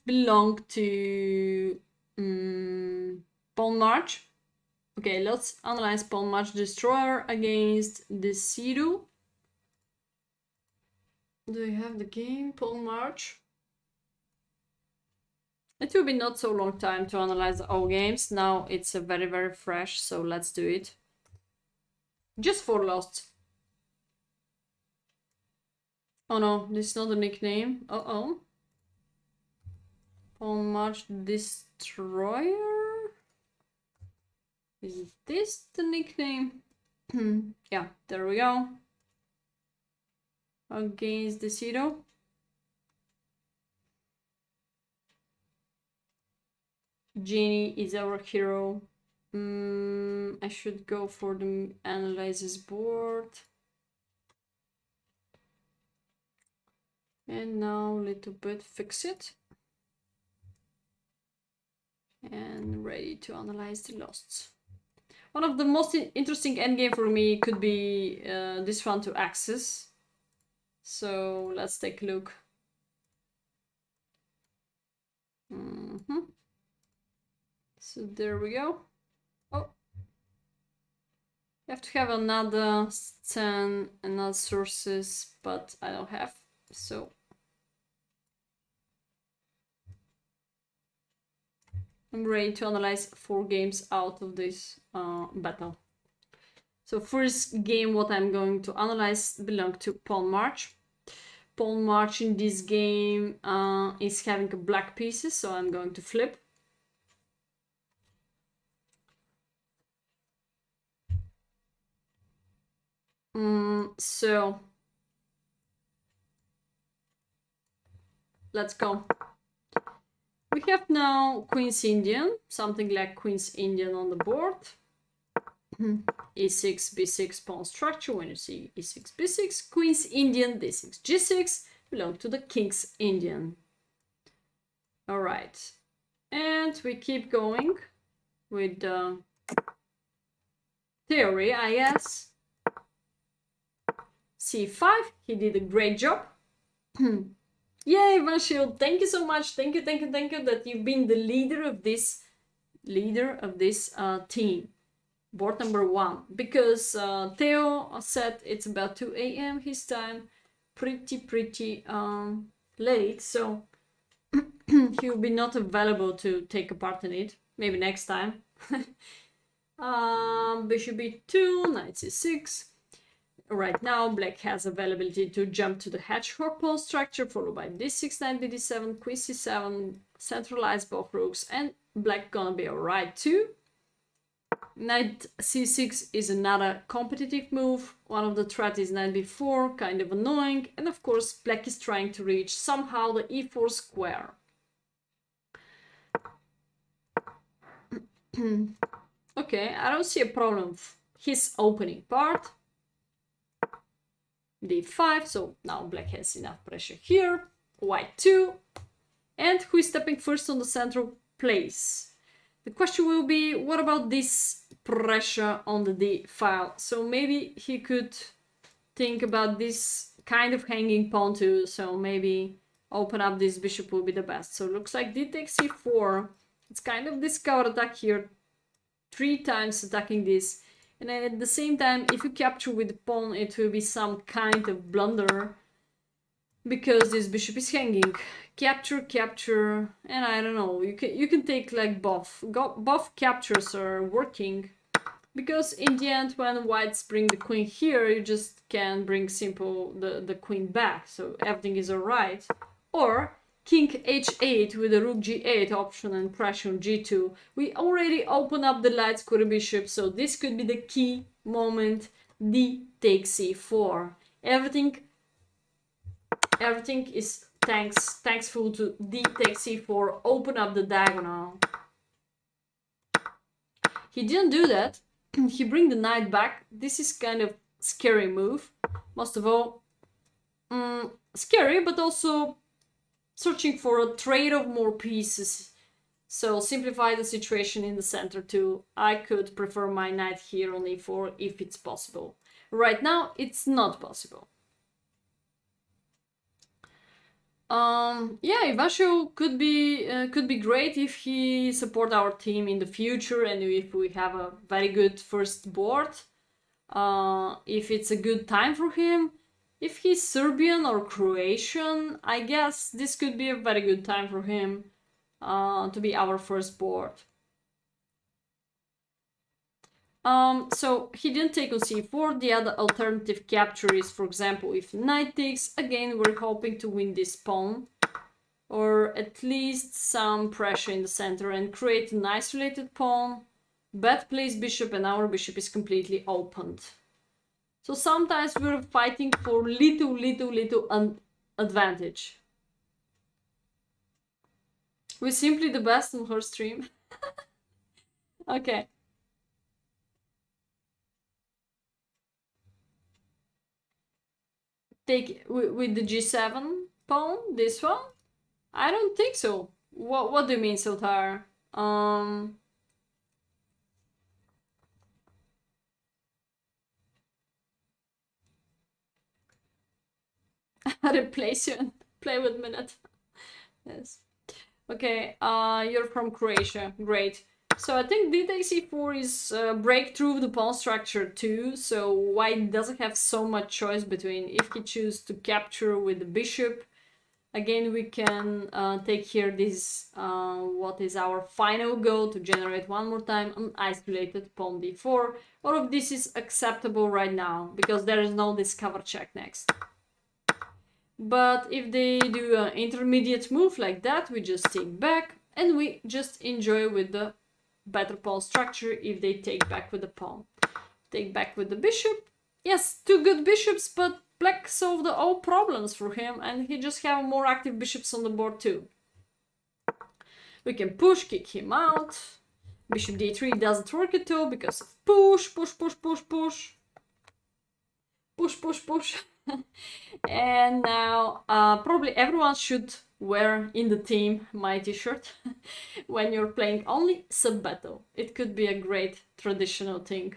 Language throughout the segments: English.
belong to pawn march. Okay, let's analyze pawn march destroyer against the Siru. Do we have the game pawn march? It will be not so long time to analyze all games. Now it's a very fresh, so let's do it. Just for lost. Oh no, this is not a nickname. Uh-oh. Pawn march destroyer? Is this the nickname? Yeah, there we go. Against the Zero. Genie is our hero. I should go for the analysis board. And now a little bit fix it. And ready to analyze the losts. One of the most interesting endgame for me could be this one to access. So let's take a look. So there we go. Oh, you have to have another 10 another sources, but I don't have. So I'm ready to analyze 4 games out of this battle. So first game what I'm going to analyze belong to pawn march. Pawn march in this game is having a black pieces, so I'm going to flip. So let's go. We have now Queen's Indian, something like Queen's Indian on the board. E6, B6 pawn structure. When you see E6, B6, Queen's Indian, D6, G6 belong to the King's Indian. All right, and we keep going with the theory, I guess. C5, he did a great job. Yay, Vanshield, thank you so much. Thank you that you've been the leader of this team. Board number 1. Because Theo said it's about 2 AM his time. Pretty late, so he will be not available to take a part in it. Maybe next time. Bishop B2, knight C6. Right now, black has availability to jump to the hedgehog pawn structure, followed by d6, knight d7, queen c7, centralize both rooks, and black gonna be alright too. Knight c6 is another competitive move. One of the threats is knight b4, kind of annoying, and of course, black is trying to reach somehow the e4 square. Okay, I don't see a problem with his opening part. d5, so now black has enough pressure here. White 2. And who is stepping first on the central place? The question will be, what about this pressure on the d file? So maybe he could think about this kind of hanging pawn too, so maybe open up this bishop will be the best. So it looks like d takes c4. It's kind of this counter attack here, 3 times attacking this. And then at the same time, if you capture with the pawn, it will be some kind of blunder, because this bishop is hanging. Capture, and I don't know. You can take like both. Both captures are working, because in the end, when whites bring the queen here, you just can bring simple the queen back, so everything is alright. Or king h8 with a rook g8 option and pressure on g2. We already open up the light square bishop, so this could be the key moment. D takes c4. Everything is thankful to d takes c4. Open up the diagonal. He didn't do that. He bring the knight back. This is kind of scary move. Most of all, scary, but also searching for a trade of more pieces. So simplify the situation in the center too. I could prefer my knight here on e4 if it's possible. Right now, it's not possible. Yeah, Ivasho could be great if he support our team in the future and if we have a very good first board. If it's a good time for him. If he's Serbian or Croatian, I guess this could be a very good time for him to be our first board. So he didn't take on c4. The other alternative capture is, for example, if knight takes. Again, we're hoping to win this pawn, or at least some pressure in the center and create an isolated pawn. Bad place bishop, and our bishop is completely opened. So sometimes we're fighting for little advantage. We're simply the best on her stream. Okay. Take with the g7 pawn, this one? I don't think so. What do you mean, Sultar? Replace you and play with minute. Yes. Okay, you're from Croatia. Great. So I think d takes e4 is breakthrough the pawn structure too. So white doesn't have so much choice between if he chooses to capture with the bishop. Again, we can take here this, what is our final goal, to generate one more time an isolated pawn d4. All of this is acceptable right now because there is no discover check next. But if they do an intermediate move like that, we just take back and we just enjoy with the better pawn structure if they take back with the pawn. Take back with the bishop. Yes, two good bishops, but black solved all problems for him and he just have more active bishops on the board too. We can push, kick him out. Bishop d3 doesn't work at all because of push. And now probably everyone should wear in the team my t-shirt when you're playing only sub-battle. It could be a great traditional thing.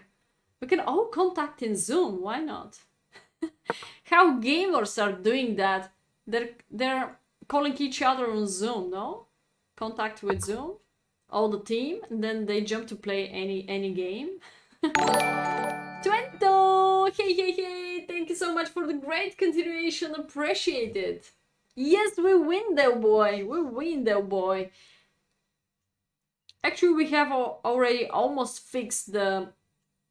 We can all contact in Zoom, why not? How gamers are doing that? They're calling each other on Zoom, no? Contact with Zoom, all the team, and then they jump to play any game. Twento! Hey! Thank you so much for the great continuation. Appreciate it. Yes, we win, though, boy. We win, though, boy. Actually, we have already almost fixed the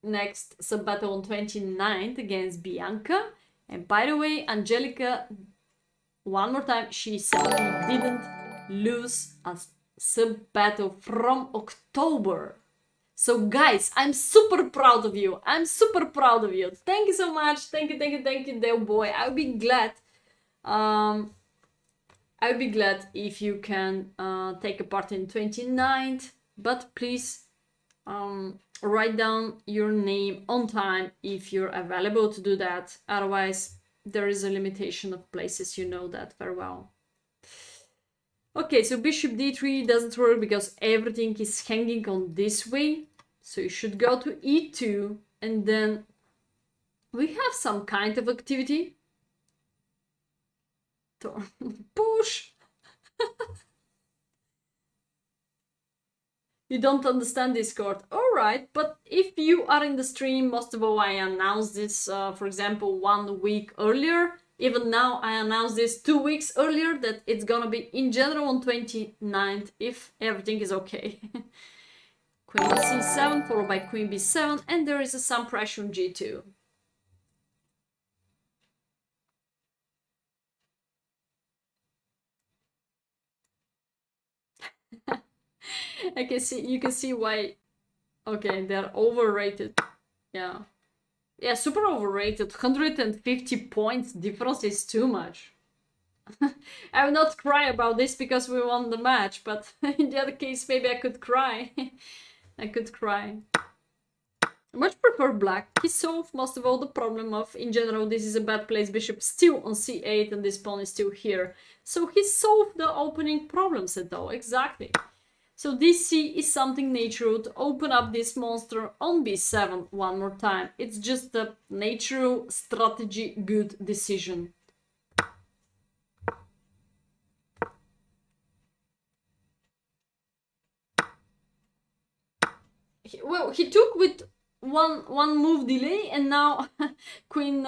next sub-battle on 29th against Bianca. And by the way, Angelika, one more time, she said we didn't lose a sub-battle from October. So guys, I'm super proud of you. I'm super proud of you. Thank you so much. Thank you, dear boy. I'll be glad. I'll be glad if you can take a part in 29th. But please write down your name on time if you're available to do that. Otherwise, there is a limitation of places. You know that very well. Okay, so bishop d3 doesn't work because everything is hanging on this way. So you should go to e2 and then we have some kind of activity. Push! You don't understand Discord. Alright, but if you are in the stream, most of all I announced this, for example, 1 week earlier. Even now I announced this 2 weeks earlier that it's gonna be in general on 29th if everything is okay. Queen c7 followed by queen b7 and there is some pressure on g2. You can see why. Okay, they're overrated. Yeah, super overrated. 150 points difference is too much. I will not cry about this because we won the match, but in the other case maybe I could cry. I could cry. I much prefer black. He solved most of all the problem of, in general, this is a bad place, bishop still on c8 and this pawn is still here. So he solved the opening problems at all, exactly. So dc is something natural to open up this monster on b7 one more time. It's just a natural strategy, good decision. Well, he took with one move delay, and now queen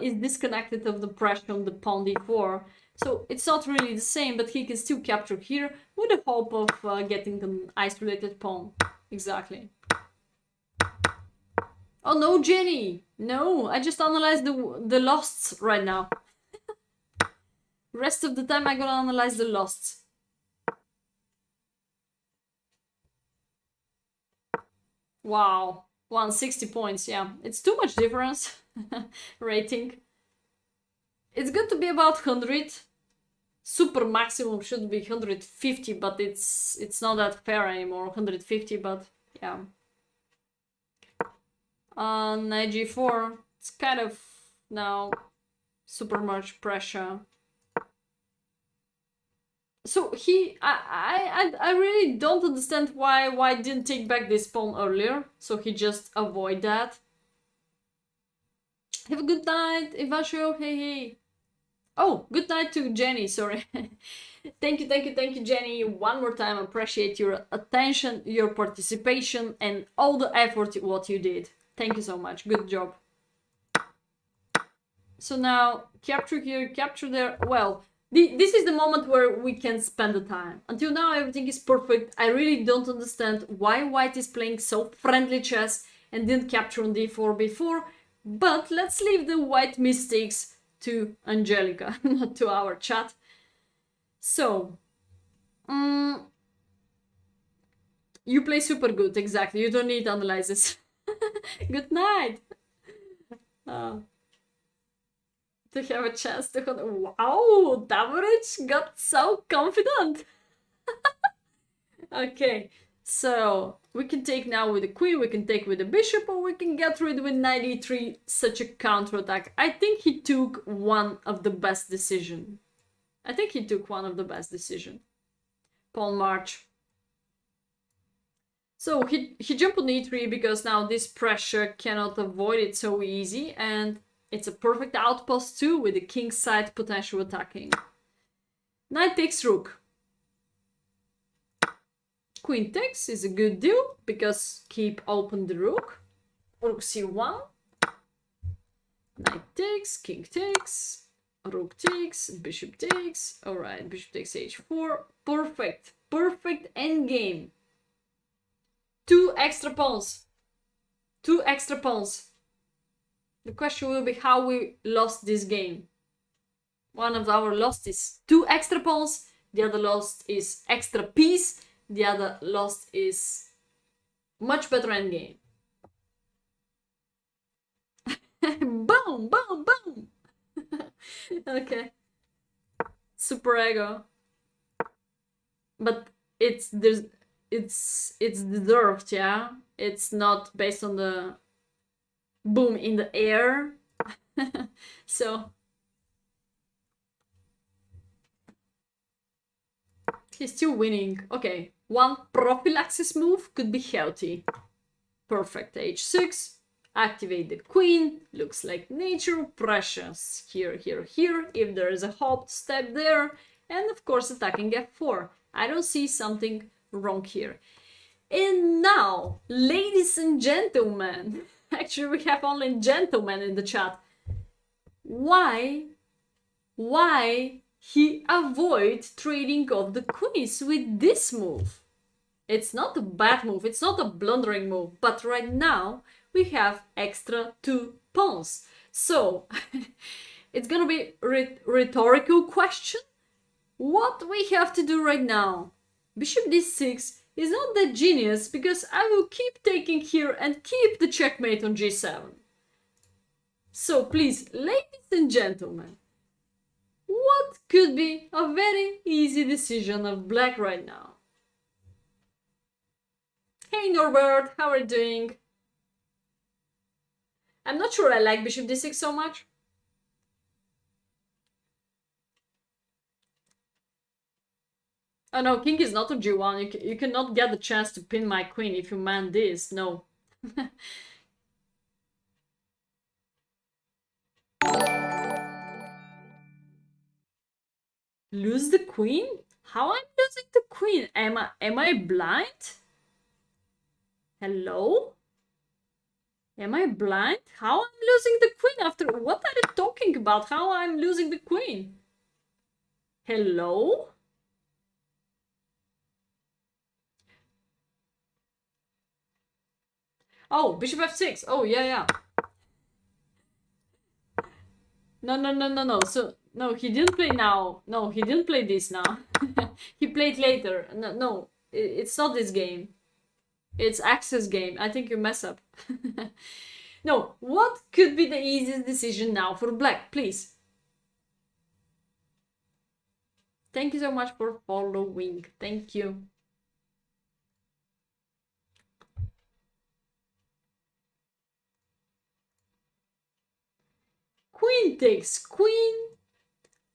is disconnected of the pressure on the pawn d4. So it's not really the same, but he can still capture here with the hope of getting an isolated pawn. Exactly. Oh no, Jenny! No, I just analyzed the losts right now. Rest of the time I'm gonna analyze the losts. Wow, 160 points, yeah. It's too much difference. Rating. It's good to be about 100. Super maximum should be 150, but it's not that fair anymore. 150, but yeah. Knight g4, it's kind of now super much pressure. So I really don't understand why didn't take back this pawn earlier. So he just avoid that. Have a good night, Ivasho. Hey. Oh, good night to Jenny, sorry. Thank you, Jenny. One more time, appreciate your attention, your participation, and all the effort what you did. Thank you so much. Good job. So now, capture here, capture there. Well, this is the moment where we can spend the time. Until now, everything is perfect. I really don't understand why white is playing so friendly chess and didn't capture on d4 before. But let's leave the white mistakes to Angelika, not to our chat. So, you play super good, exactly. You don't need analysis. Good night. To have a chance to... Wow, Tamarich got so confident. Okay, so we can take now with the queen, we can take with the bishop, or we can get rid with knight e3, such a counterattack. I think he took one of the best decision. Pawn march. So he jumped on e3 because now this pressure cannot avoid it so easy, and it's a perfect outpost too, with the king side potential attacking. Knight takes rook. Queen takes is a good deal, because keep open the rook. Rook c1. Knight takes, king takes, rook takes, bishop takes. Alright, bishop takes h4. Perfect. Perfect endgame. Two extra pawns. The question will be how we lost this game. One of our lost is 2 extra pawns, the other lost is extra piece, the other lost is much better endgame. Boom, boom, boom. Okay. Super ego. But it's deserved, yeah? It's not based on the boom in the air. So he's still winning. Okay, one prophylaxis move could be healthy. Perfect. h6. Activate the queen. Looks like nature. Precious. Here. If there is a hope to step there. And of course attacking f4. I don't see something wrong here. And now, ladies and gentlemen, actually we have only gentlemen in the chat. Why he avoid trading off the queens with this move? It's not a bad move, it's not a blundering move, but right now we have extra 2 pawns. So it's gonna be rhetorical question. What we have to do right now? Bishop d6 is not that genius, because I will keep taking here and keep the checkmate on g7. So please, ladies and gentlemen, what could be a very easy decision of black right now? Hey Norbert, how are you doing? I'm not sure I like bishop d6 so much. Oh no, king is not on g1. You cannot get the chance to pin my queen if you man this. No. Lose the queen? How I'm losing the queen? Am I blind? Hello? Am I blind? How I'm losing the queen after... What are you talking about? How I'm losing the queen? Hello? Oh, bishop f6. Oh, yeah. No. So, no, he didn't play now. No, he didn't play this now. He played later. No, it's not this game. It's Access game. I think you mess up. No, what could be the easiest decision now for black, please? Thank you so much for following. Thank you. Queen takes queen.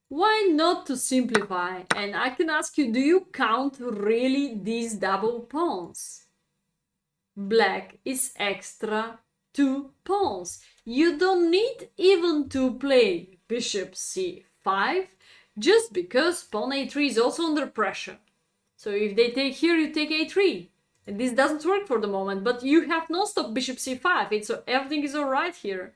Why not to simplify? And I can ask you, do you count really these double pawns? Black is extra 2 pawns. You don't need even to play bishop c5 just because pawn a3 is also under pressure. So if they take here, you take a3. And this doesn't work for the moment, but you have non-stop bishop c5. So everything is alright here.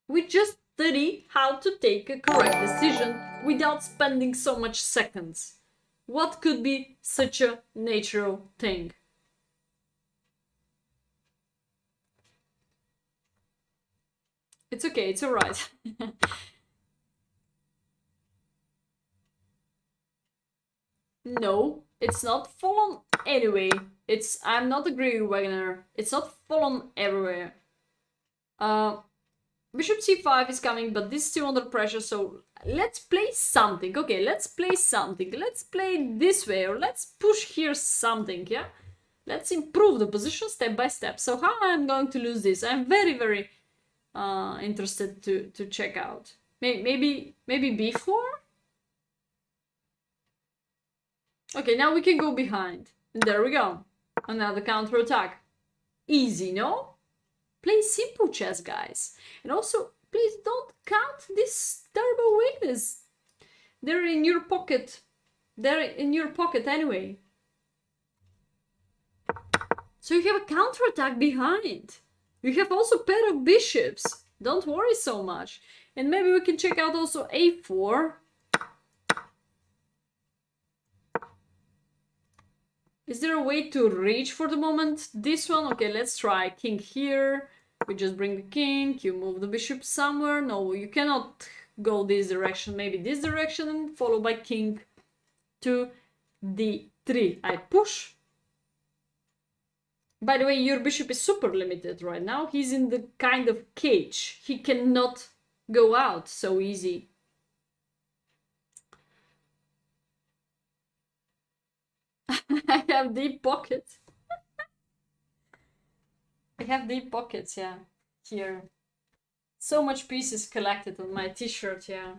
We just study how to take a correct decision without spending so much seconds. What could be such a natural thing? It's okay, it's alright. No, it's not full on anyway. I'm not agreeing, Wagner. It's not full on everywhere. Bishop c5 is coming, but this is still under pressure, so let's play something. Okay, let's play something. Let's play this way, or let's push here something, yeah? Let's improve the position step by step. So how I'm going to lose this? I'm very, very interested to check out. Maybe b4? Okay, now we can go behind. And there we go. Another counter attack. Easy, no? Play simple chess, guys. And also, please don't count this terrible weakness. They're in your pocket. They're in your pocket anyway. So you have a counterattack behind. You have also a pair of bishops. Don't worry so much. And maybe we can check out also a4. Is there a way to reach for the moment? This one? Okay, let's try. King here. We just bring the king. You move the bishop somewhere. No, you cannot go this direction. Maybe this direction, followed by king to d3. I push. By the way, your bishop is super limited right now. He's in the kind of cage. He cannot go out so easy. I have deep pockets. I have deep pockets, yeah. Here. So much pieces collected on my t-shirt, yeah.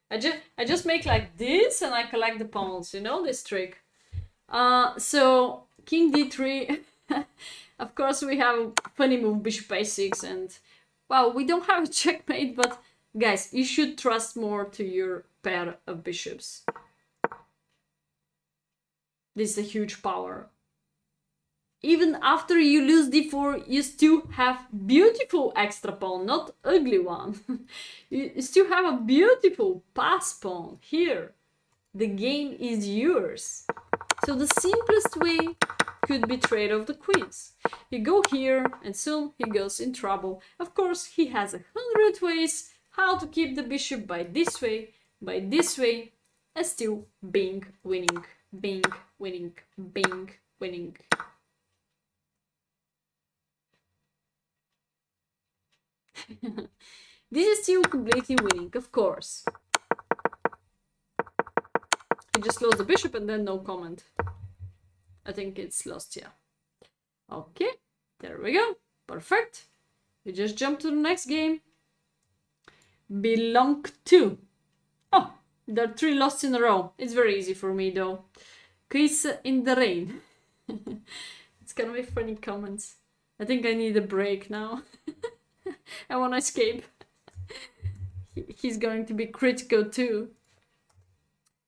I just make like this and I collect the pawns, you know this trick. So king d3. Of course we have a funny move, bishop a6, and well, we don't have a checkmate, but guys, you should trust more to your pair of bishops. This is a huge power. Even after you lose d4, you still have beautiful extra pawn, not ugly one. You still have a beautiful pass pawn here. The game is yours. So the simplest way could be trade of the queens. You go here and soon he goes in trouble. Of course, he has 100 ways how to keep the bishop by this way, and still bing, winning, bing, winning, bing, winning. This is still completely winning, of course. He just lost the bishop and then no comment. I think it's lost, yeah. Okay, there we go. Perfect. We just jump to the next game. Belong to. Oh, there are 3 lost in a row. It's very easy for me though. Kiss in the rain. It's gonna be funny comments. I think I need a break now. I want to escape. He's going to be critical too.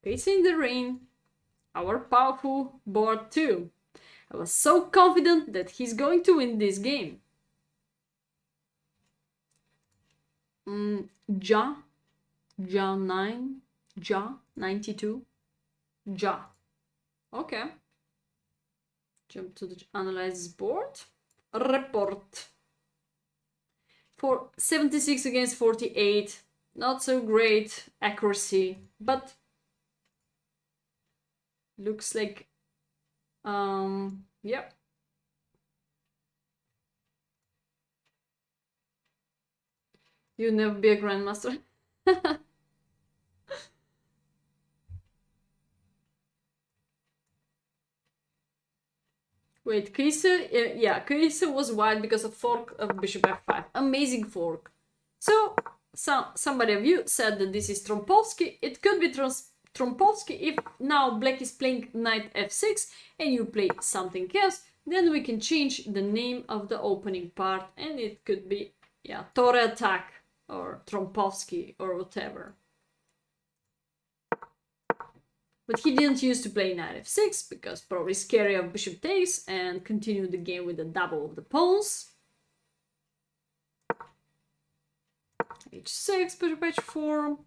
Face in the ring. Our powerful board too. I was so confident that he's going to win this game. Ja 9, Ja 92, Ja. Okay. Jump to the analyze board. Report. For 76 against 48. Not so great accuracy, but looks like yeah. You'll never be a grandmaster. Wait, Kaiser, yeah, Kaiser was white because of fork of bishop f5. Amazing fork. So, somebody of you said that this is Trompowsky. It could be Trompowsky if now black is playing knight f6 and you play something else. Then we can change the name of the opening part and it could be, yeah, Tore attack or Trompowsky or whatever. But he didn't use to play knight f6 because probably scary of bishop takes and continue the game with a double of the pawns. h6, bishop h4,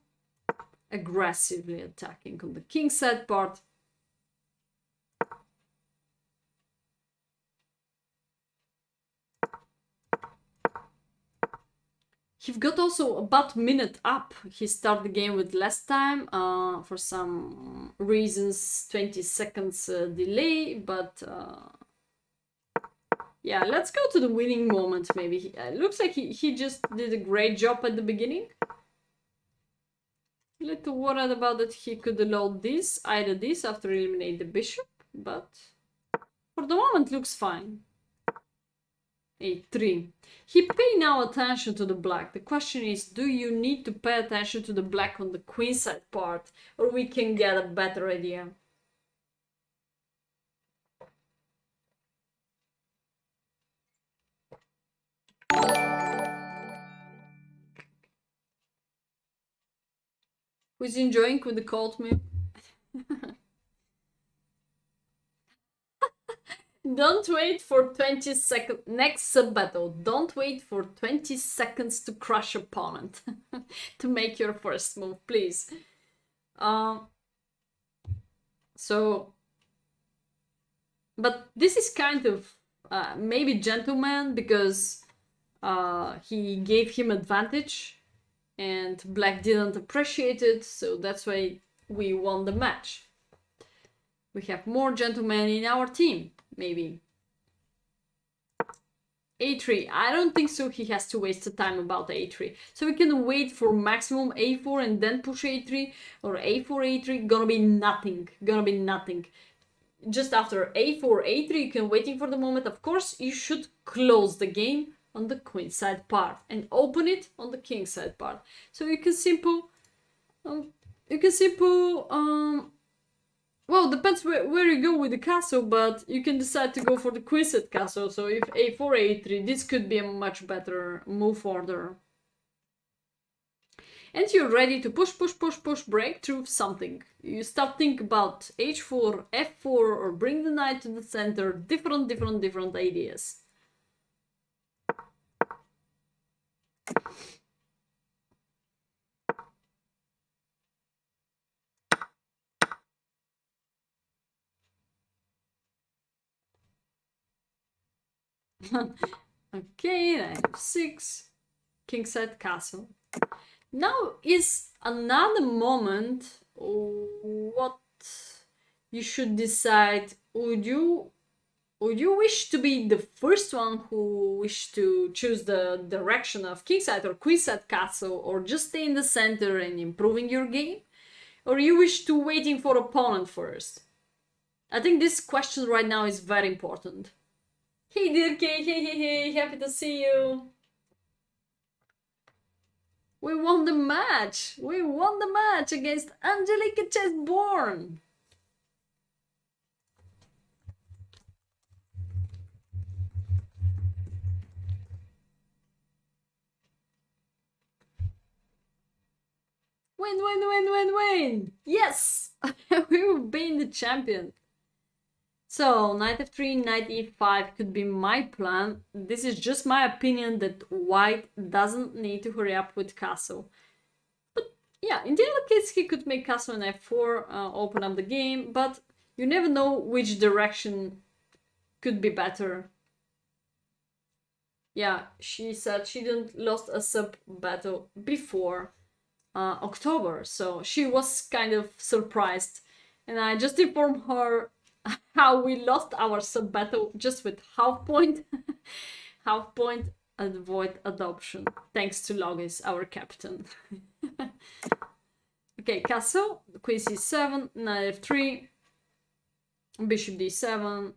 aggressively attacking on the king side part. He's got also about minute up. He started the game with less time, for some reasons 20 seconds delay, but yeah, let's go to the winning moment maybe. Looks like he just did a great job at the beginning. A little worried about that he could allow this, either this after eliminate the bishop, but for the moment looks fine. a3. He pay now attention to the black. The question is, do you need to pay attention to the black on the queen side part, or we can get a better idea? Who's enjoying with the cold milk? Don't wait for 20 seconds. Next sub-battle, don't wait for 20 seconds to crush opponent. To make your first move, please. But this is kind of maybe gentleman because he gave him advantage and black didn't appreciate it, so that's why we won the match. We have more gentlemen in our team, maybe. a3, I don't think so he has to waste the time about a3. So we can wait for maximum a4 and then push a3, or a4, a3, gonna be nothing, Just after a4, a3, you can waiting for the moment. Of course, you should close the game on the queen side part and open it on the king side part. So you can simple, well, depends where you go with the castle, but you can decide to go for the queen side castle. So if a4, a3, this could be a much better move order. And you're ready to push, break through something. You start thinking about h4, f4, or bring the knight to the center. Different ideas. Okay, knight f6, kingside castle. Now is another moment what you should decide. Would you wish to be the first one who wish to choose the direction of kingside or queenside castle, or just stay in the center and improving your game? Or you wish to waiting for opponent first? I think this question right now is very important. Hey Dirk, hey, happy to see you. We won the match! We won the match against AngelikaChessBorn! Win, win, win, win, win! Yes! We've been the champion. So, knight f3, knight e5 could be my plan. This is just my opinion that white doesn't need to hurry up with castle. But yeah, in the other case, he could make castle and f4, open up the game, but you never know which direction could be better. Yeah, she said she didn't lost a sub battle before October, so she was kind of surprised. And I just informed her how we lost our sub battle just with half point. Half point and avoid adoption. Thanks to Logis, our captain. Okay, castle, queen c7, knight f3, bishop d7.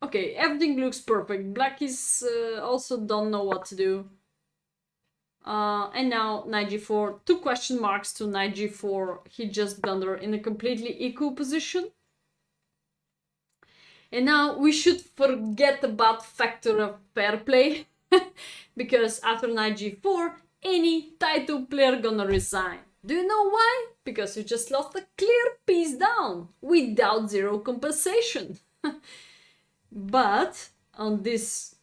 Okay, everything looks perfect. Black is also don't know what to do. And now knight g4, 2 question marks to knight g4. He just blundered in a completely equal position. And now we should forget about factor of fair play. Because after knight g4, any title player gonna resign. Do you know why? Because you just lost a clear piece down without zero compensation. But on this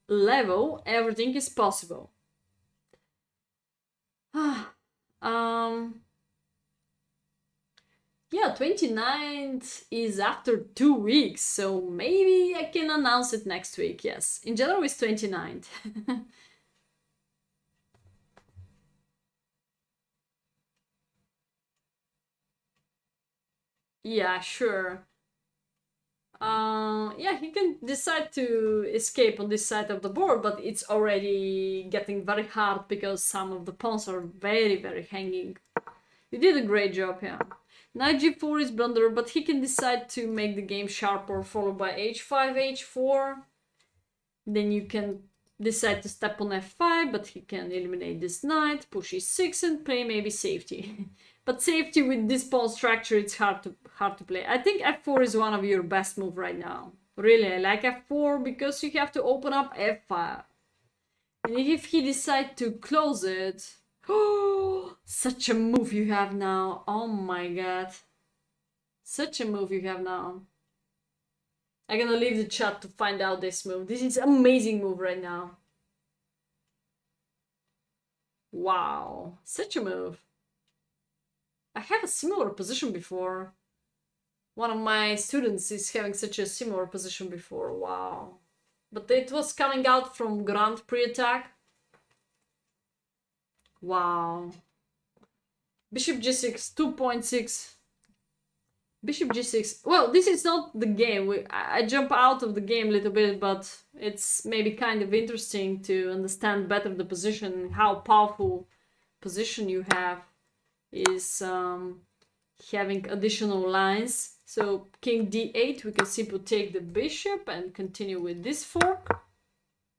level, everything is possible. Yeah, 29th is after 2 weeks, so maybe I can announce it next week, yes. In general, it's 29th. Yeah, sure. Yeah, he can decide to escape on this side of the board, but it's already getting very hard because some of the pawns are very, very hanging. You did a great job, yeah. Knight g4 is blunder, but he can decide to make the game sharper, followed by h5, h4. Then you can decide to step on f5, but he can eliminate this knight, push e6 and play maybe safety. But safety with this pawn structure, it's hard to play. I think f4 is one of your best moves right now. Really, I like f4 because you have to open up f5. And if he decides to close it... Oh, such a move you have now. Oh my god. Such a move you have now. I'm gonna leave the chat to find out this move. This is an amazing move right now. Wow. Such a move. I have a similar position before. One of my students is having such a similar position before. Wow. But it was coming out from Grand Prix attack. Wow. Bishop g6, 2.6. Bishop g6. Well, this is not the game. I jump out of the game a little bit, but it's maybe kind of interesting to understand better the position, how powerful position you have is having additional lines. So king d8, we can simply take the bishop and continue with this fork.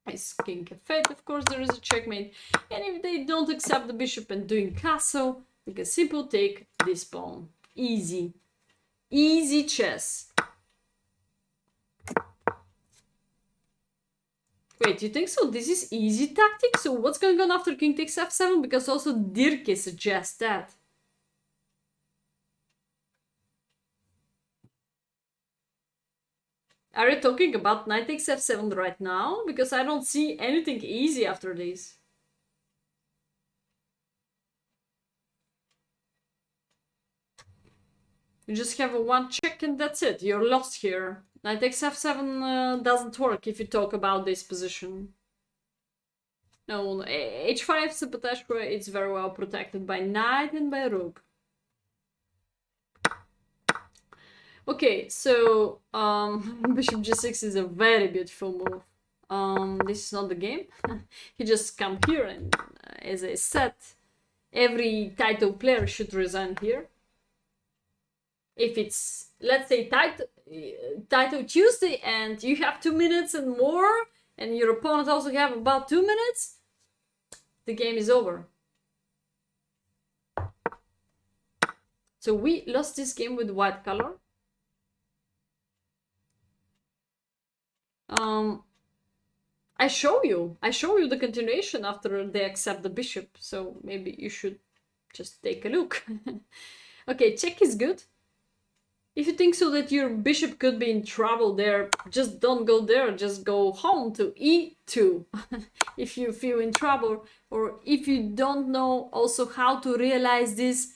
It's king f8, of course there is a checkmate. And if they don't accept the bishop and doing castle, we can simply take this pawn. Easy. Easy chess. Wait, you think so? This is easy tactic? So what's going on after king takes f7? Because also Dirke suggests that. Are you talking about knight takes f7 right now? Because I don't see anything easy after this. You just have a one check and that's it. You're lost here. Knight takes f7 doesn't work if you talk about this position. No, h5 Sapateshko, it's very well protected by knight and by rook. Okay, so bishop g6 is a very beautiful move. This is not the game. He just come here and as I said, every title player should resign here. If it's, let's say, title Tuesday and you have 2 minutes and more, and your opponent also have about 2 minutes, the game is over. So we lost this game with white color. I show you the continuation after they accept the bishop, so maybe you should Just take a look. Okay, check is good. If you think so that your bishop could be in trouble there, just don't go there, just go home to e2. If you feel in trouble, or if you don't know also how to realize this,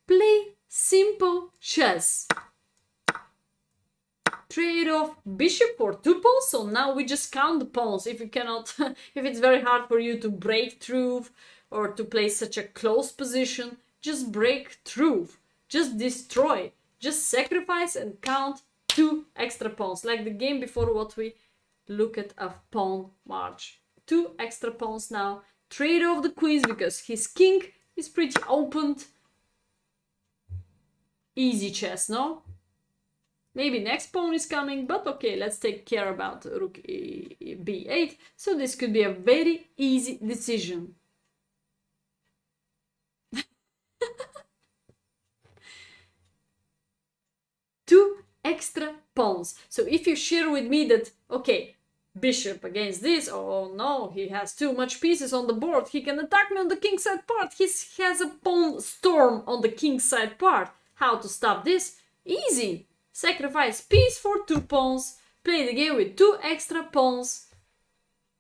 play simple chess. Trade off bishop for 2 pawns, so now we just count the pawns. If you cannot, if it's very hard for you to break through or to play such a close position, just break through, just destroy, just sacrifice and count 2 extra pawns, like the game before what we look at a pawn march. 2 extra pawns now, trade off the queens because his king is pretty opened. Easy chess, no? Maybe next pawn is coming, but okay, let's take care about rook b8. So this could be a very easy decision. Two extra pawns. So if you share with me that, okay, bishop against this, oh no, he has too much pieces on the board, he can attack me on the king side part, he has a pawn storm on the king side part. How to stop this? Easy. Sacrifice piece for 2 pawns, play the game with 2 extra pawns.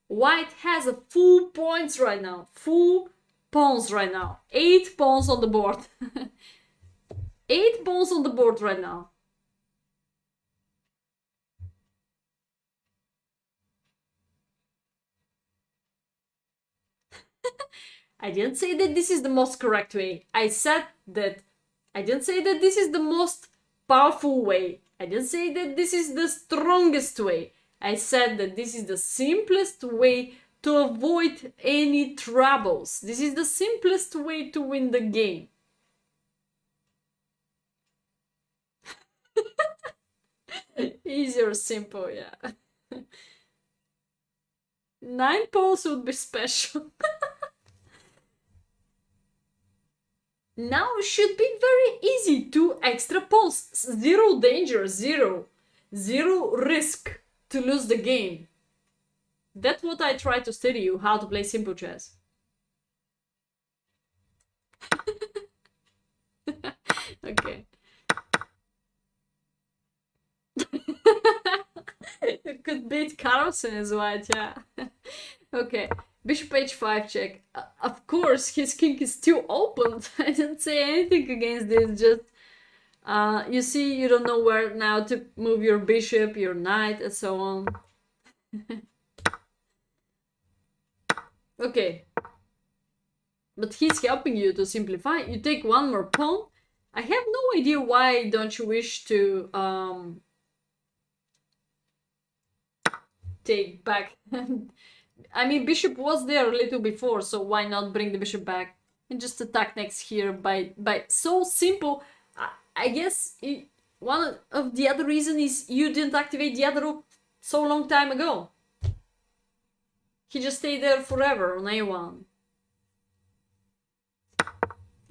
White has a full points right now, full pawns right now. 8 pawns on the board. 8 pawns on the board right now. I didn't say that this is the most correct way. I didn't say that this is the most powerful way. I didn't say that this is the strongest way. I said that this is the simplest way to avoid any troubles. This is the simplest way to win the game. Easy or simple, yeah. 9 pawns would be special. Now it should be very easy. 2 extra pawns. 0 danger, 0. 0 risk to lose the game. That's what I try to study you, how to play simple chess. Okay. You could beat Carlsen as white, yeah. Okay. Bishop h5 check. Of course, his king is still open. I didn't say anything against this. Just you see, you don't know where now to move your bishop, your knight, and so on. Okay, but he's helping you to simplify. You take 1 more pawn. I have no idea why don't you wish to take back. I mean, bishop was there a little before, so why not bring the bishop back and just attack next here by so simple. I guess one of the other reason is you didn't activate the other rook so long time ago. He just stayed there forever on a1.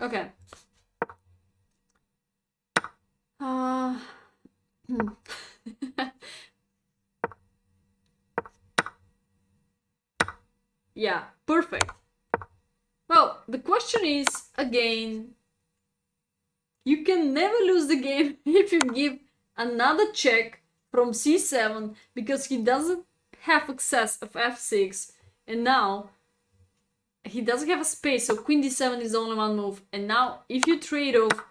Okay. Yeah, perfect. Well, the question is, again, you can never lose the game if you give another check from c7 because he doesn't have access of f6, and now he doesn't have a space, so queen d7 is only 1 move. And now if you trade off,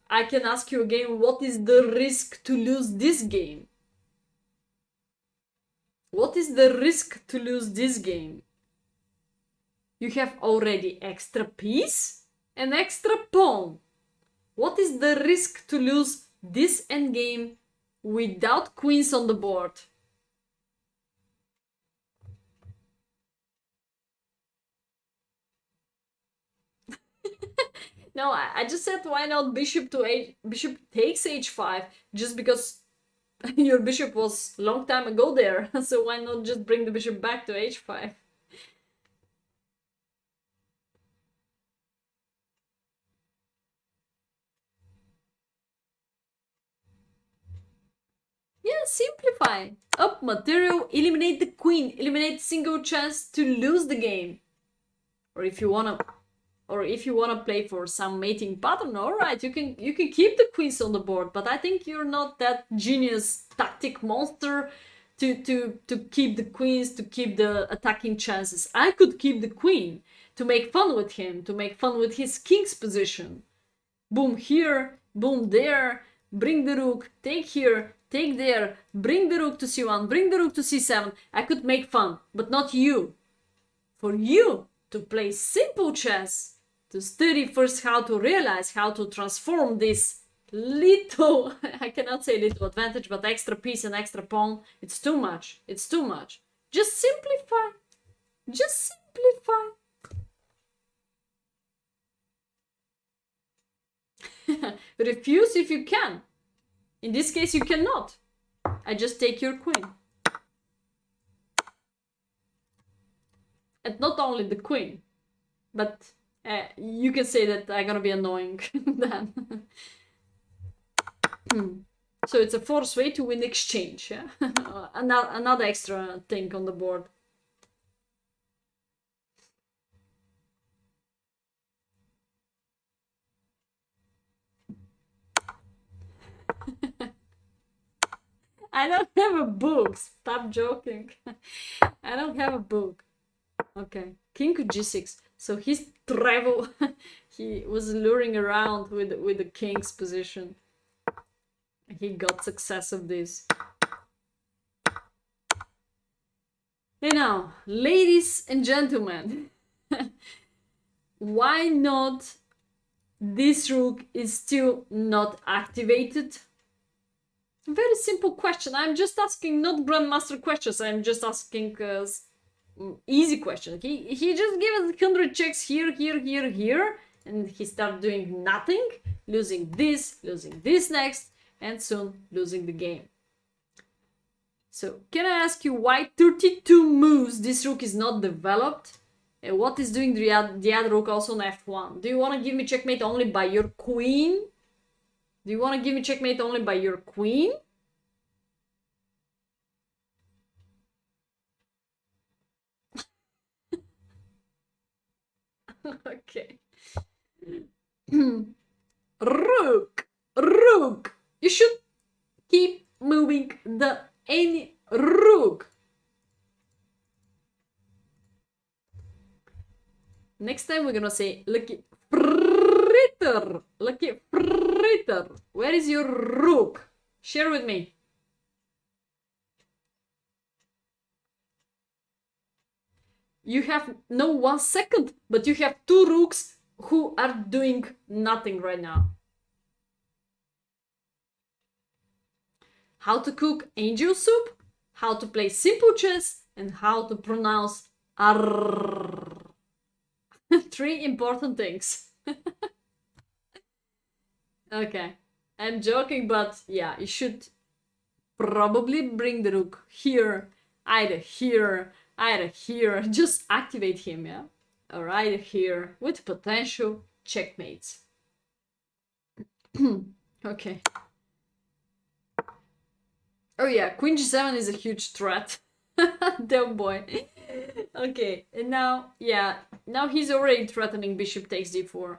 I can ask you again, what is the risk to lose this game? What is the risk to lose this game? You have already extra piece and extra pawn. What is the risk to lose this endgame without queens on the board? No, I just said why not bishop takes h5, just because your bishop was long time ago there. So why not just bring the bishop back to h5? Yeah, simplify. Up material, eliminate the queen, eliminate single chance to lose the game. Or if you wanna or if you want to play for some mating pattern, all right, you can keep the queens on the board, but I think you're not that genius tactic monster to keep the queens, to keep the attacking chances. I could keep the queen to make fun with him, to make fun with his king's position. Boom here, boom there, bring the rook, take here, take there, bring the rook to c1, bring the rook to c7. I could make fun, but not you. For you to play simple chess, to study first how to realize, how to transform this little, I cannot say little advantage, but extra piece and extra pawn, it's too much. It's too much. Just simplify. Just simplify. Refuse if you can. In this case, you cannot. I just take your queen. And not only the queen, but you can say that I'm gonna be annoying then. So it's a forced way to win exchange, yeah? Another extra thing on the board. I don't have a book. Stop joking. I don't have a book. Okay, king to g6. So his travel, he was luring around with the king's position. He got success of this. And now, ladies and gentlemen, why not this rook is still not activated? Very simple question. I'm just asking not grandmaster questions. I'm just asking easy question. He just gave us 100 checks here, and he started doing nothing, losing this next, and soon losing the game. So can I ask you why 32 moves this rook is not developed? And what is doing the other rook also on f1? Do you want to give me checkmate only by your queen? Do you want to give me checkmate only by your queen? Okay. Rook. You should keep moving any rook. Next time we're gonna say lucky fritter. Lucky fritter. Where is your rook? Share with me. You have no 1 second, but you have 2 rooks who are doing nothing right now. How to cook angel soup, how to play simple chess, and how to pronounce R. 3 important things. Okay, I'm joking, but yeah, you should probably bring the rook here, either here, just activate him, yeah? Or either here, with potential checkmates. Okay. Oh yeah, queen g7 is a huge threat. Damn boy. Okay, and now, yeah, now he's already threatening bishop takes d4.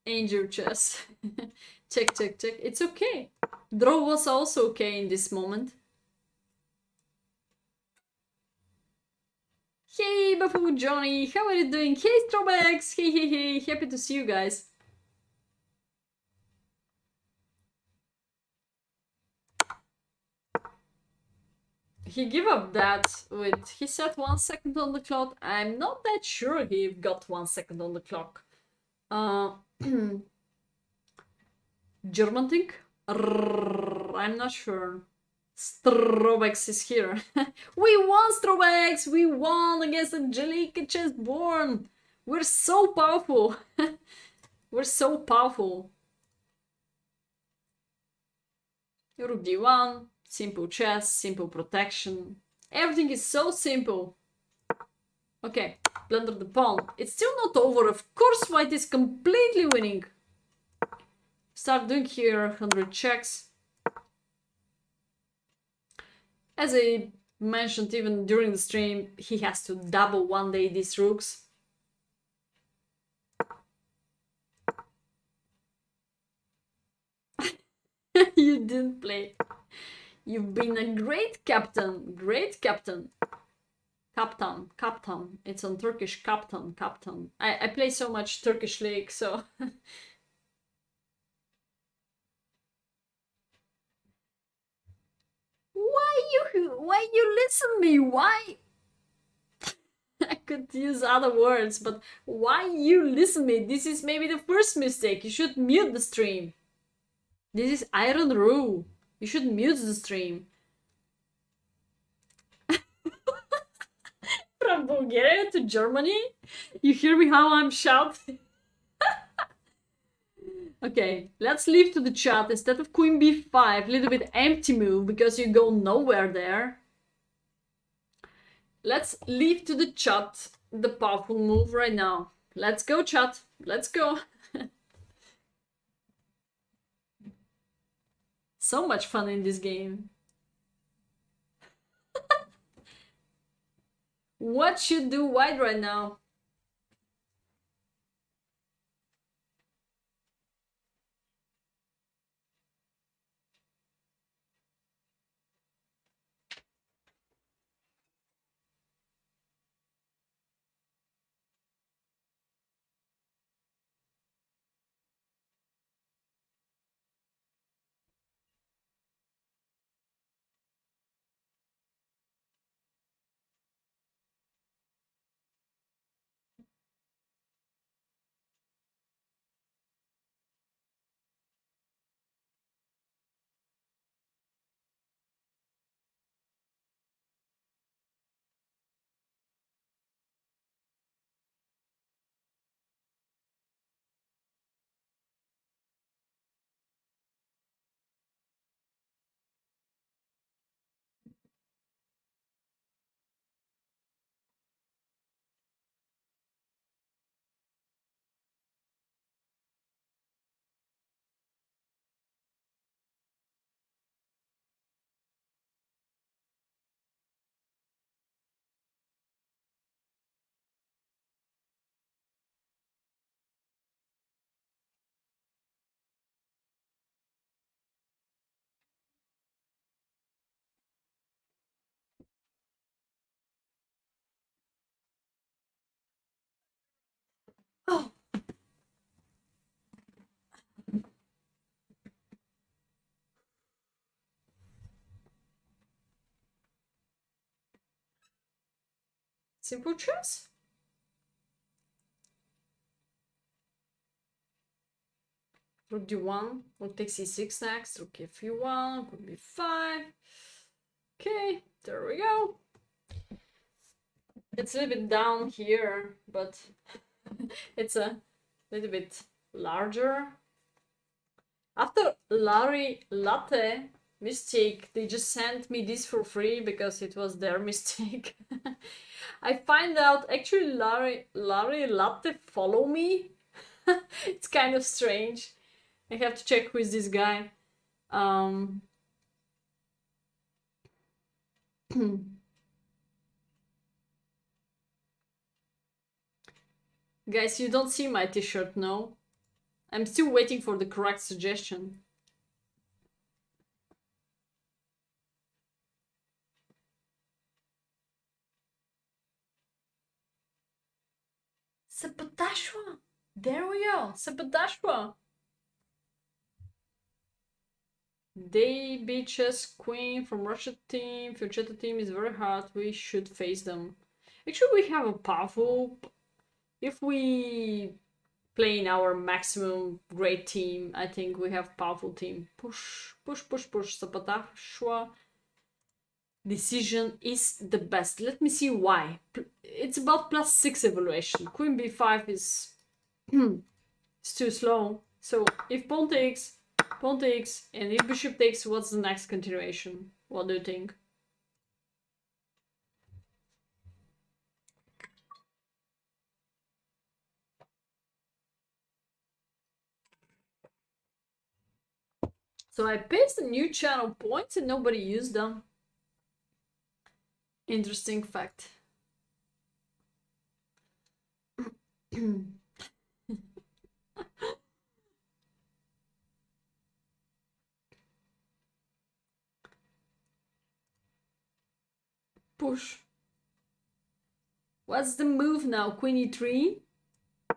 Angel chess. Check. It's okay. Draw was also okay in this moment. Hey, Buffoon Johnny, how are you doing? Hey, Strawbacks! Hey, happy to see you guys. He gave up that with, he said 1 second on the clock. I'm not that sure he got 1 second on the clock. German thing? I'm not sure. Strobex is here. We won, Strobex! We won against AngelikaChessBorn! We're so powerful! We're so powerful. Rook d1, simple chess, simple protection. Everything is so simple. Okay, blunder the pawn. It's still not over. Of course, white is completely winning. Start doing here 100 checks. As a mentioned even during the stream, he has to double one day these rooks. You didn't play. You've been a great captain. Great captain. Captain. It's on Turkish, captain. I play so much Turkish league, so... Why you listen me? Why? I could use other words, but why you listen me? This is maybe the first mistake. You should mute the stream. This is iron rule. You should mute the stream. From Bulgaria to Germany? You hear me how I'm shouting? Okay, let's leave to the chat. Instead of queen b5, a little bit empty move because you go nowhere there. Let's leave to the chat the powerful move right now. Let's go, chat. Let's go. So much fun in this game. What should do white right now? Oh. Simple chess? Rook d1, rook takes c6 next, rook f1, rook b5. Okay, there we go. It's a little bit down here, but it's a little bit larger. After Larry Latte mistake, they just sent me this for free because it was their mistake. I find out actually Larry Latte follow me. It's kind of strange. I have to check who is this guy. Guys, you don't see my t-shirt, no? I'm still waiting for the correct suggestion. Sapatashwa! There we go! Sapatashwa! They beat chess queen from Russia team. Fuchetta team is very hard. We should face them. Actually, we have a powerful... If we play in our maximum great team, I think we have powerful team. Push. Sapatashwa. Decision is the best. Let me see why. It's about +6 evaluation. Queen b5 is it's too slow. So if pawn takes, and if bishop takes, what's the next continuation? What do you think? So I pasted new channel points and nobody used them. Interesting fact. Push. What's the move now? Queen e3.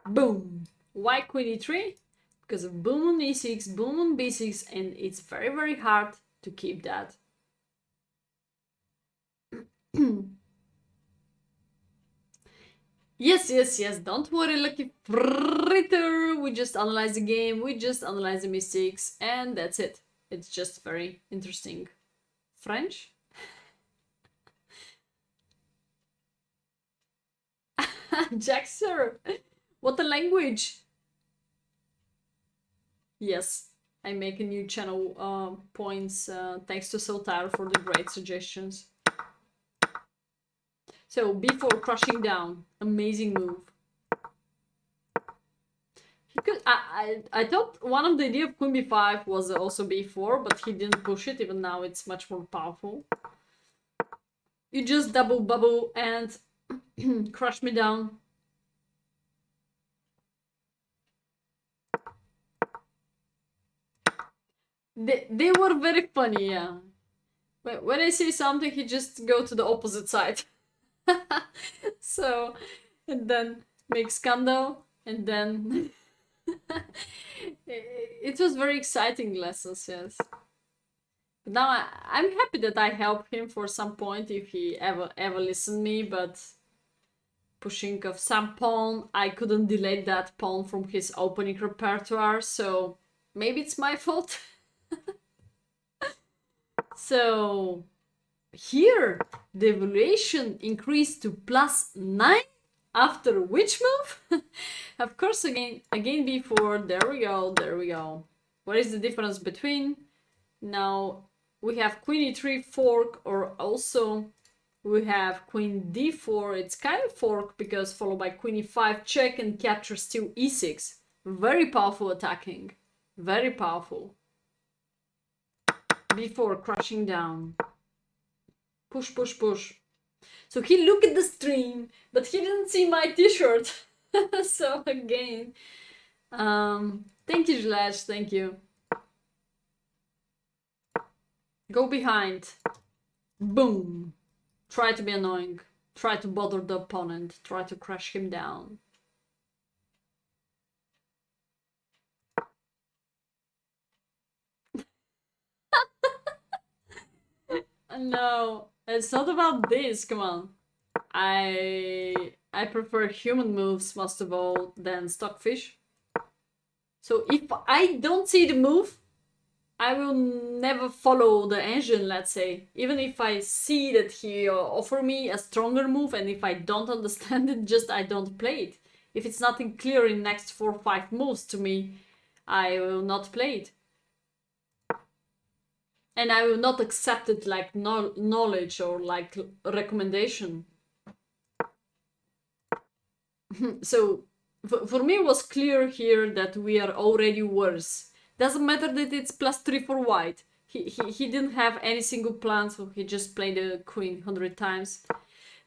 Boom. Why queen e3? Because of boom on e6, boom on b6, and it's very, very hard to keep that. Yes. Don't worry, lucky fritter. We just analyze the game, we just analyze the mistakes, and that's it. It's just very interesting. French? Jack, sir. What a language. Yes, I make a new channel points thanks to Sotar for the great suggestions. So b4 crushing down, amazing move. Because I thought one of the idea of queen b5 was also b4, but he didn't push it. Even now it's much more powerful. You just double bubble and crush me down. They were very funny, yeah. When I say something, he just go to the opposite side. So, and then make scandal, and then it was very exciting lessons, yes. But now I'm happy that I helped him for some point if he ever listened me, but pushing of some pawn, I couldn't delete that pawn from his opening repertoire, so maybe it's my fault. So here the evaluation increased to +9 after which move? Of course, again b4. There we go. What is the difference between? Now we have queen e3 fork, or also we have queen d4. It's kind of fork because followed by queen e5 check and capture still e6. Very powerful attacking. Very powerful. b4 crushing down. Push. So he looked at the stream, but he didn't see my t-shirt. So again, thank you, Jlash, thank you. Go behind. Boom. Try to be annoying. Try to bother the opponent. Try to crush him down. No, it's not about this, come on. I prefer human moves most of all than stockfish. So if I don't see the move, I will never follow the engine, let's say. Even if I see that he offer me a stronger move, and if I don't understand it, just I don't play it. If it's nothing clear in next 4 or 5 moves to me, I will not play it. And I will not accept it like knowledge or like recommendation. So for me it was clear here that we are already worse. Doesn't matter that it's +3 for white. He didn't have any single plan, so he just played the queen 100 times.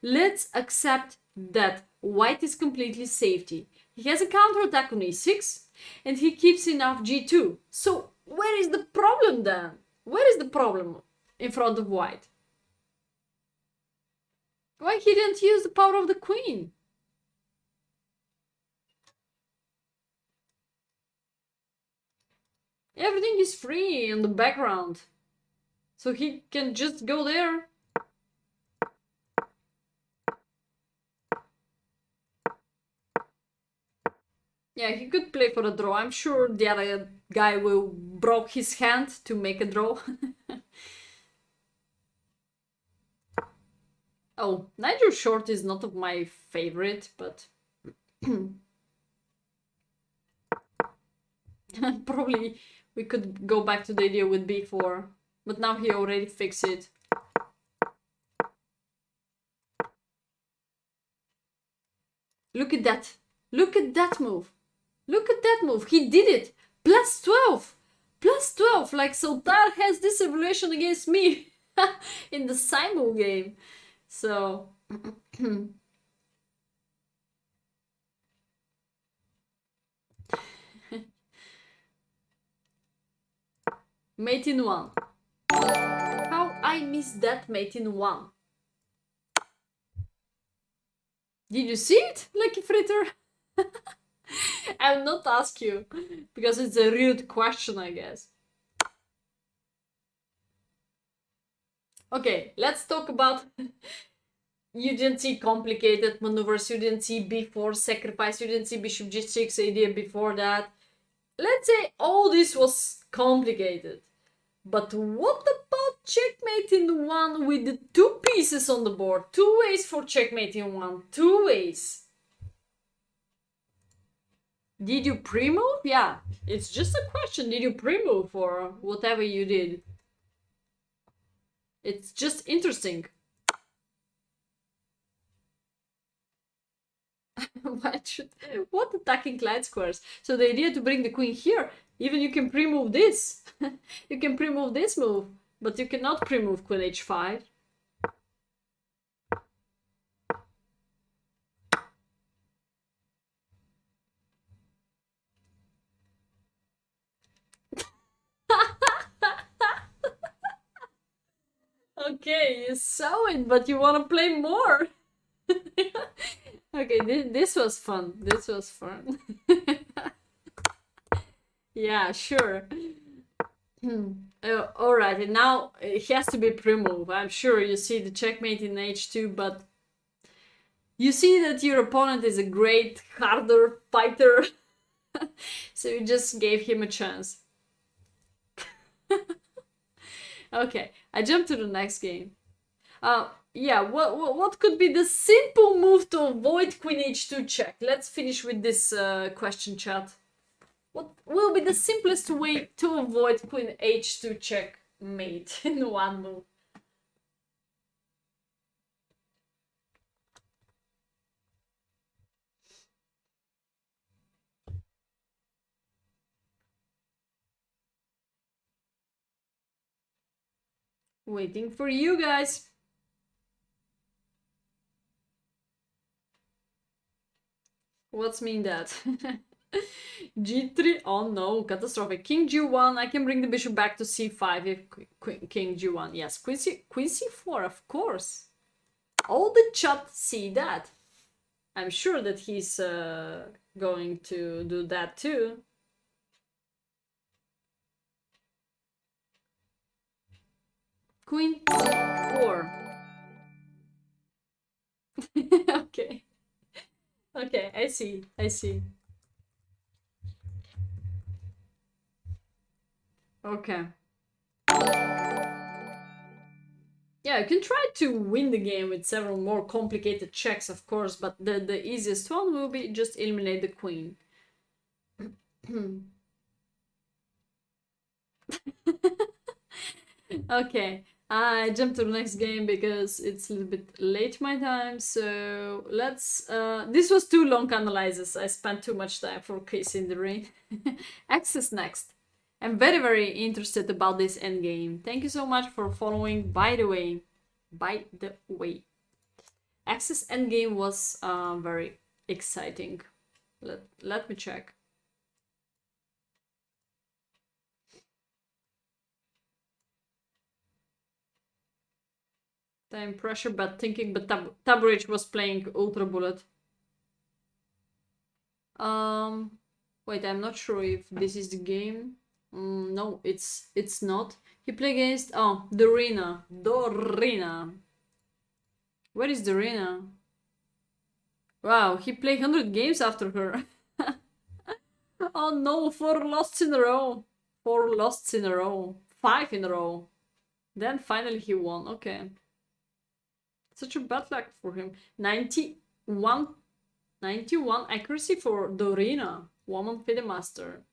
Let's accept that white is completely safety. He has a counterattack on e6, and he keeps enough g2. So where is the problem then? Where is the problem in front of white? Why he didn't use the power of the queen? Everything is free in the background. So he can just go there. Yeah, he could play for a draw. I'm sure the other guy will broke his hand to make a draw. Oh, Nigel Short is not of my favorite, but probably we could go back to the idea with b4, but now he already fixed it. Look at that. Look at that move. Look at that move. He did it. +12. Like Sotar has this evaluation against me in the Simul game. So mate in one. How I missed that mate in one. Did you see it, Lucky Fritter? I'll not ask you, because it's a rude question, I guess. Okay, let's talk about... You didn't see complicated maneuvers, you didn't see b4 sacrifice, you didn't see bishop g6 idea before that. Let's say all this was complicated. But what about checkmate in one with the two pieces on the board? Two ways for checkmate in one. Two ways. Did you pre-move? Yeah, it's just a question. Did you pre-move for whatever you did? It's just interesting. What attacking light squares? So the idea to bring the queen here, even you can pre-move this. You can pre-move this move, but you cannot pre-move queen h5. Okay, you saw it, but you want to play more. Okay, this was fun. This was fun. Yeah, sure. Alright, and now it has to be pre-move. I'm sure you see the checkmate in h2, but you see that your opponent is a great, harder fighter. So you just gave him a chance. Okay, I jump to the next game. Yeah, what could be the simple move to avoid queen h2 check? Let's finish with this question, chat. What will be the simplest way to avoid queen h2 check mate in one move? Waiting for you guys. What's mean that? g3, oh no, catastrophic. King g1, I can bring the bishop back to c5 if king g1. Yes, queen c4, of course. All the chat see that. I'm sure that he's going to do that too. Queen c4. Okay. Okay, I see. Okay. Yeah, you can try to win the game with several more complicated checks, of course, but the easiest one will be just eliminate the queen. Okay, I jumped to the next game because it's a little bit late my time, so let's... this was too long analysis. I spent too much time for Kiss in the Ring. Access next. I'm very, very interested about this endgame. Thank you so much for following, by the way. Access endgame was very exciting. Let me check. Time pressure, but thinking, but Taburich was playing Ultra Bullet. Wait, I'm not sure if this is the game. No, it's not. He played against Dorina. Where is Dorina? Wow, he played 100 games after her. Oh no, 4 losses in a row. 4 losses in a row. 5 in a row. Then finally he won. Okay. Such a bad luck for him. 91 accuracy for Dorina. Woman FIDE master.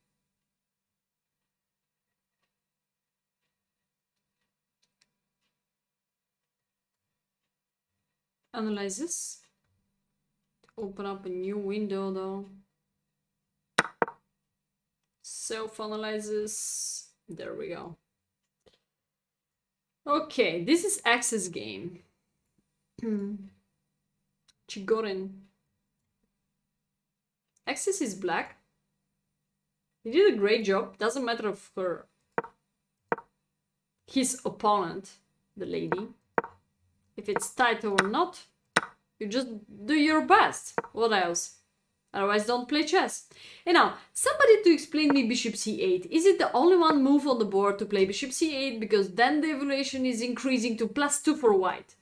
Analyze this. Open up a new window though. Self-analysis. There we go. Okay, this is Access game. Chigorin. Axis is black. He did a great job. Doesn't matter of her. His opponent, the lady. If it's tight or not, you just do your best. What else? Otherwise, don't play chess. And now, somebody to explain me bishop c8. Is it the only one move on the board to play bishop c8? Because then the evaluation is increasing to +2 for white.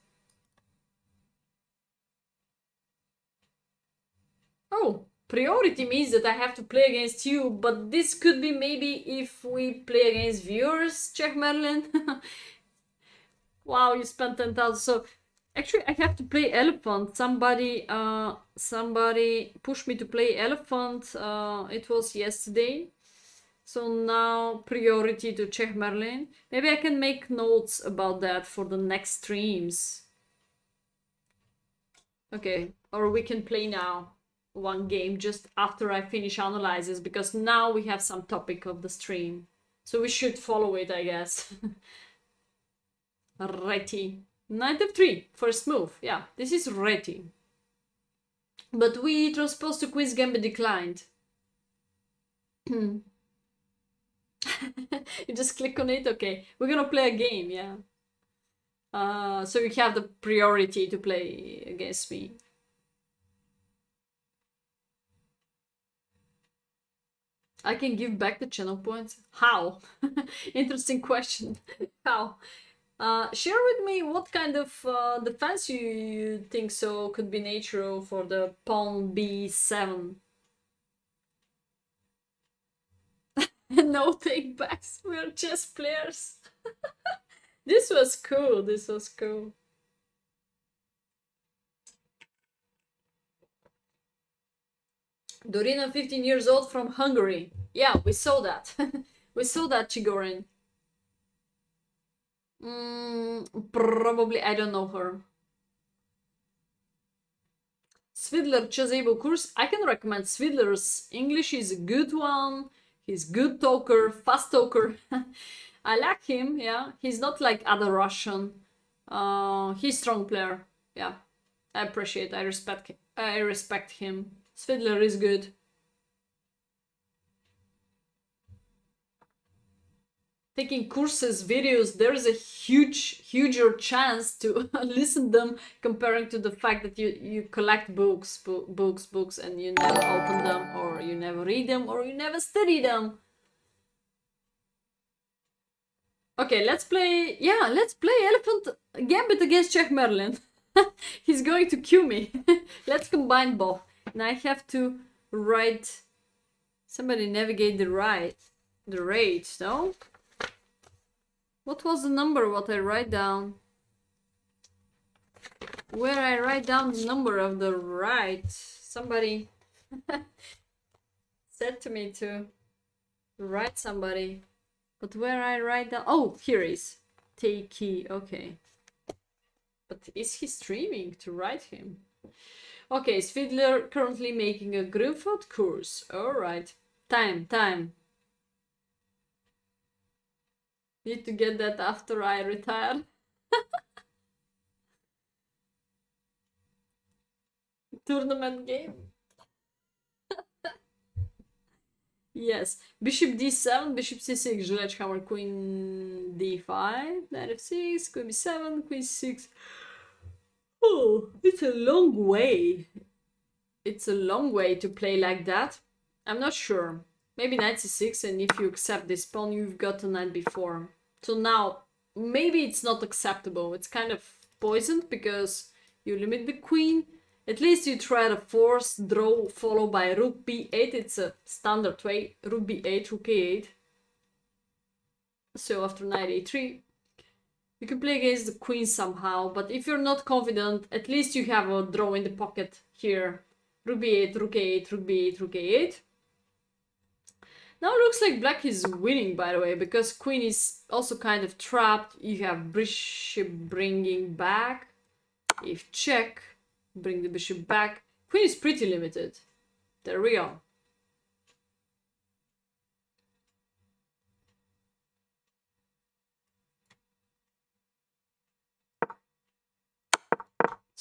Oh, priority means that I have to play against you, but this could be maybe if we play against viewers, Czech Merlin. Wow, you spent 10,000. So actually I have to play elephant. Somebody pushed me to play elephant. It was yesterday. So now priority to Czech Merlin. Maybe I can make notes about that for the next streams. Okay, or we can play now one game just after I finish analysis, because now we have some topic of the stream. So we should follow it, I guess. Ready. Knight f3, first move. Yeah, this is ready. But it was supposed to quiz gambit declined. You just click on it? Okay, we're gonna play a game, yeah. So you have the priority to play against me. I can give back the channel points? How? Interesting question. How? Share with me what kind of defense you think so could be natural for the pawn b7. No take backs, we're chess players. This was cool, this was cool. Dorina, 15 years old, from Hungary. Yeah, we saw that. We saw that, Chigorin. Probably, I don't know her. Svidler Chessable course. I can recommend Svidler's English is a good one. He's good talker, fast talker. I like him, yeah. He's not like other Russian. He's strong player. Yeah. I appreciate, I respect him. Svidler is good. Taking courses, videos, there is a huger chance to listen them comparing to the fact that you collect books, and you never open them, or you never read them, or you never study them. Okay, let's play Elephant Gambit against Czech Merlin. He's going to cue me. Let's combine both. And I have to write... Somebody navigate the rate, no? What was the number what I write down? Where I write down the number of the right? Somebody said to me to write somebody. But where I write down... Oh, here is. Take key, okay. But is he streaming to write him? Okay, Svidler currently making a Grunfeld course. Alright. Time. Need to get that after I retire. Tournament game. Yes. Bishop d7, bishop c6, Sledgehammer, queen d5, knight f6, queen b7, queen c6. Oh, it's a long way. It's a long way to play like that. I'm not sure. Maybe knight c6, and if you accept this pawn, you've got a knight b4. So now, maybe it's not acceptable. It's kind of poisoned because you limit the queen. At least you try to force draw followed by rook b8. It's a standard way. Rook b8, rook a8. So after knight a3, you can play against the queen somehow. But if you're not confident, at least you have a draw in the pocket here. Rook b8, rook a8, rook b8, rook a8. Now it looks like black is winning, by the way, because queen is also kind of trapped. You have bishop bringing back. If check, bring the bishop back. Queen is pretty limited. There we go.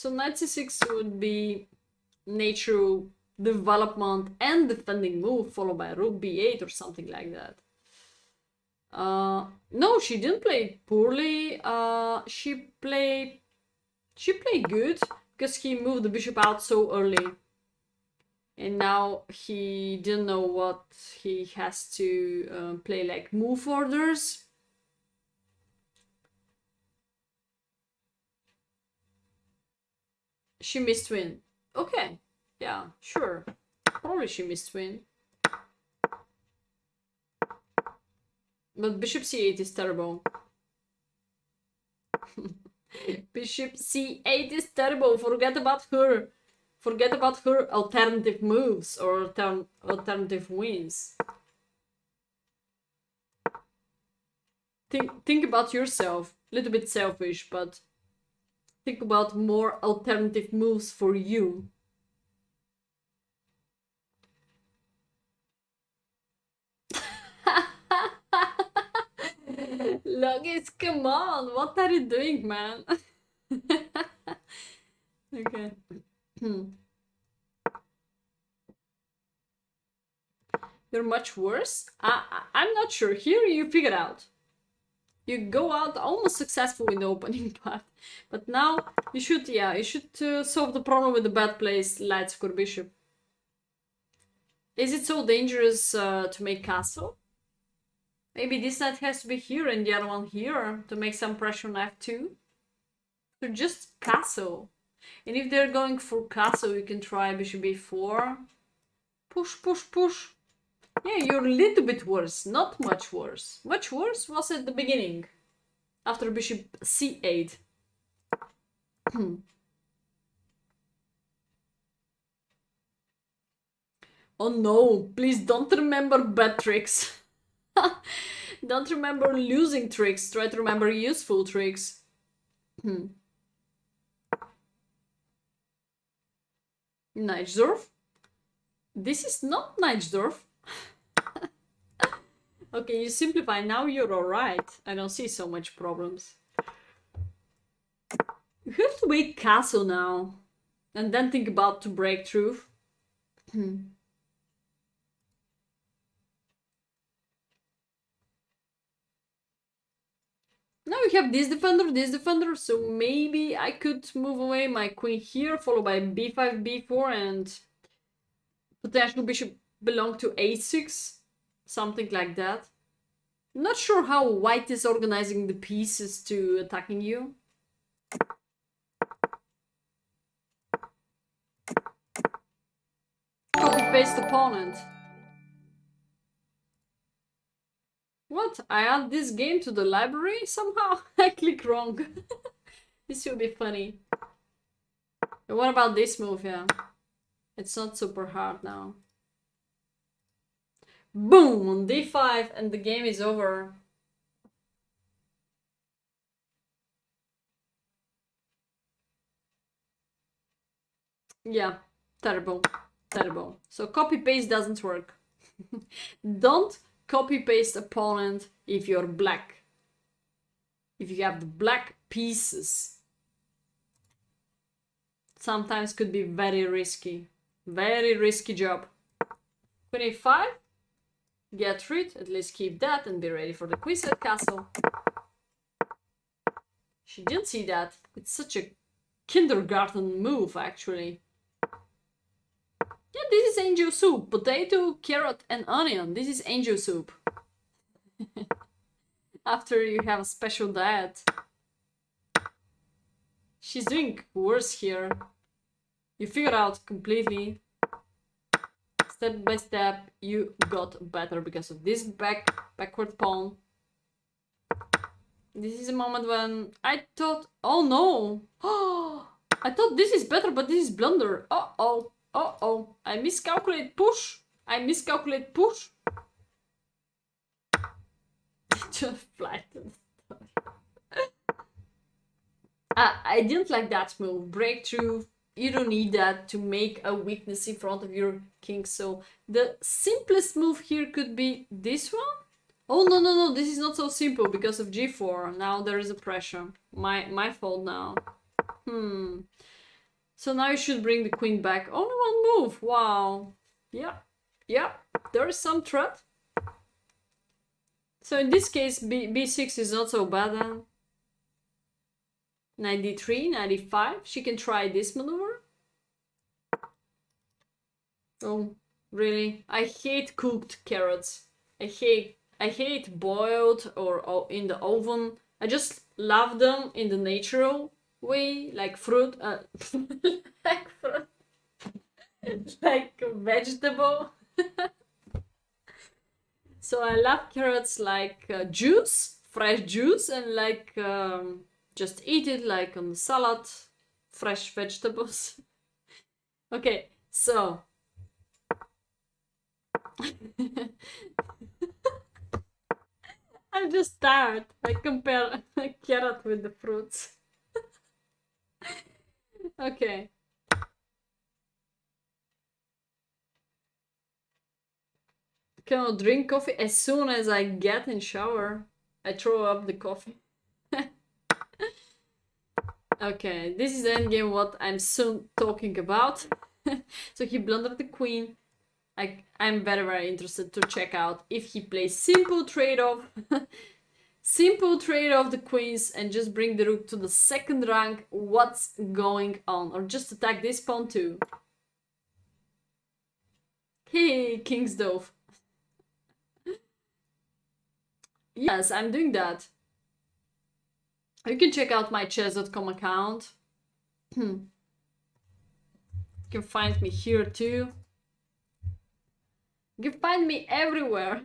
So knight c6 would be natural development and defending move, followed by rook b8 or something like that. No, she didn't play poorly. She played good because he moved the bishop out so early. And now he didn't know what he has to play, like move orders. She missed win. Okay, yeah, sure. Probably she missed win. But bishop c8 is terrible. Bishop c8 is terrible. Forget about her. Forget about her alternative moves or alternative wins. Think about yourself. A little bit selfish, but think about more alternative moves for you. Logis, come on! What are you doing, man? Okay. You're much worse? I'm not sure. Here you figure out. You go out almost successful in the opening part. But now you should, yeah, you should solve the problem with the bad place light square bishop. Is it so dangerous to make castle? Maybe this knight has to be here and the other one here to make some pressure on f2. So just castle. And if they're going for castle, you can try bishop b4. Push, push, push. Yeah, you're a little bit worse, not much worse. Much worse was at the beginning, after bishop c8. Oh no, please don't remember bad tricks. Don't remember losing tricks, try to remember useful tricks. Neitzdorf? This is not Neitzdorf. Okay, you simplify, now you're alright. I don't see so much problems. You have to make castle now. And then think about to break through. Now we have this defender, so maybe I could move away my queen here, followed by b5, b4, and potential bishop belong to a6, something like that. Not sure how white is organizing the pieces to attacking you. Copy-paste opponent. What? I add this game to the library somehow? I click wrong. This will be funny. And what about this move, yeah? It's not super hard now. Boom! On d5 and the game is over. Yeah, terrible. Terrible. So copy-paste doesn't work. Don't copy-paste opponent if you're black. If you have the black pieces. Sometimes could be very risky. Very risky job. Queen a5. Get rid, at least keep that and be ready for the queenside castle. She didn't see that. It's such a kindergarten move, actually. Yeah, this is angel soup. Potato, carrot, and onion. This is angel soup. After you have a special diet. She's doing worse here. You figure out completely. Step by step, you got better because of this backward pawn. This is a moment when I thought, oh no! I thought this is better, but this is blunder. Uh-oh. Uh-oh, I miscalculate push. I miscalculate push. Just flattened. I didn't like that move. Breakthrough. You don't need that to make a weakness in front of your king. So the simplest move here could be this one. Oh, no, no, no. This is not so simple because of g4. Now there is a pressure. My fault now. So now you should bring the queen back. Only one move. Wow. Yeah. Yeah. There is some threat. So in this case, b6 is not so bad then. Knight d3, knight d5. She can try this maneuver. Oh, really? I hate cooked carrots. I hate boiled or in the oven. I just love them in the natural way, like fruit, like fruit, like a vegetable. So I love carrots like juice, fresh juice, and like just eat it like on the salad, fresh vegetables. Okay, so I'm just tired. I compare a carrot with the fruits. Okay. Cannot drink coffee. As soon as I get in shower, I throw up the coffee. Okay, this is the endgame what I'm soon talking about. So he blundered the queen. I'm very interested to check out if he plays simple trade-off. Simple trade-off the queens and just bring the rook to the second rank. What's going on? Or just attack this pawn too. Hey, King's Dove. Yes, I'm doing that. You can check out my chess.com account. You can find me here too. You can find me everywhere.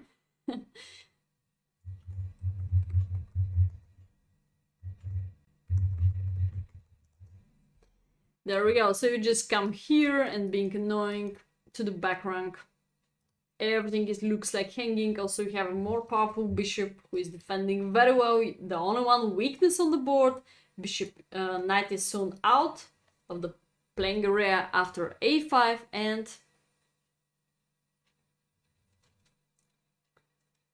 There we go. So you just come here and being annoying to the back rank. Everything looks like hanging. Also, you have a more powerful bishop who is defending very well. The only one weakness on the board. Bishop knight is soon out of the playing area after a5, and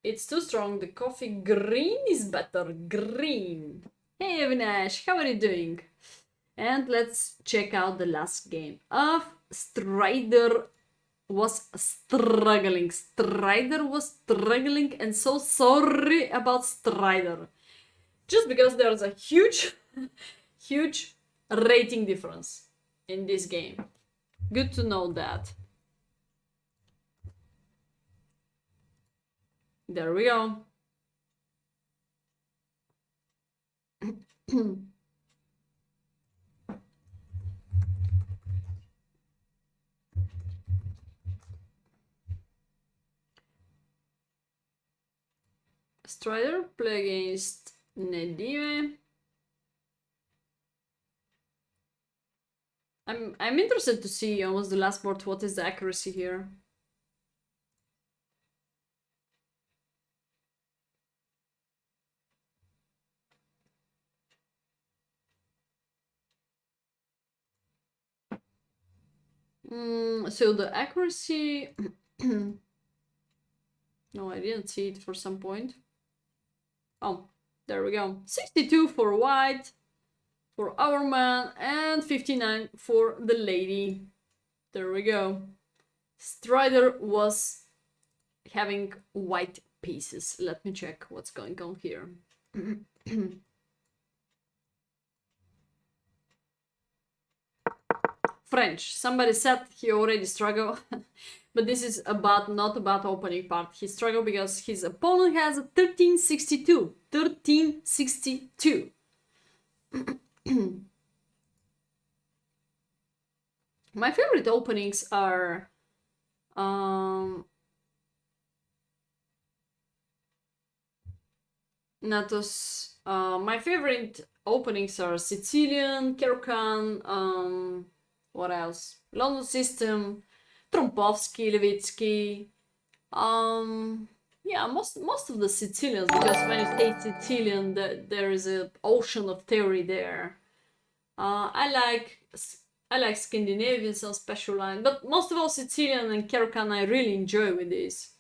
it's too strong. The coffee green is better. Green. Hey Avinash, how are you doing? And let's check out the last game of Strider was struggling. Strider was struggling, and so sorry about Strider. Just because there's a huge, huge rating difference in this game. Good to know that. There we go. Strider play against Nedime. I'm interested to see almost the last board. What is the accuracy here? So the accuracy. No, I didn't see it for some point. Oh, there we go. 62 for white, for our man, and 59 for the lady. There we go. Strider was having white pieces. Let me check what's going on here. French. Somebody said he already struggled. But this is not about opening part. He struggled because his opponent has a 1362. 1362. My favorite openings are Natos. My favorite openings are Sicilian, Keroukan, what else? London System, Trompovsky, Levitsky. Yeah, most of the Sicilians, because when you say Sicilian, there is an ocean of theory there. I like Scandinavian, some special line, but most of all Sicilian and Keroukan I really enjoy with this.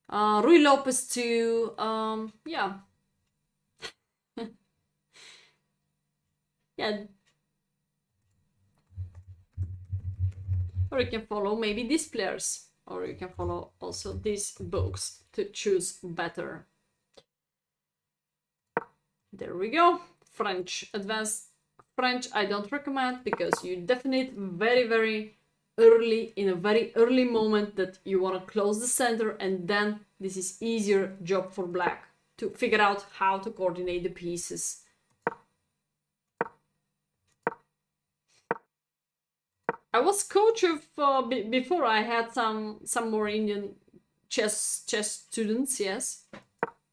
Rui Lopez too. Yeah. Yeah. or you can follow maybe these players, or you can follow also these books to choose better. There we go. French, advanced French I don't recommend, because you definitely very early, in a very early moment, that you want to close the center, and then this is easier job for black to figure out how to coordinate the pieces. I was coach of before. I had some more Indian chess students, yes.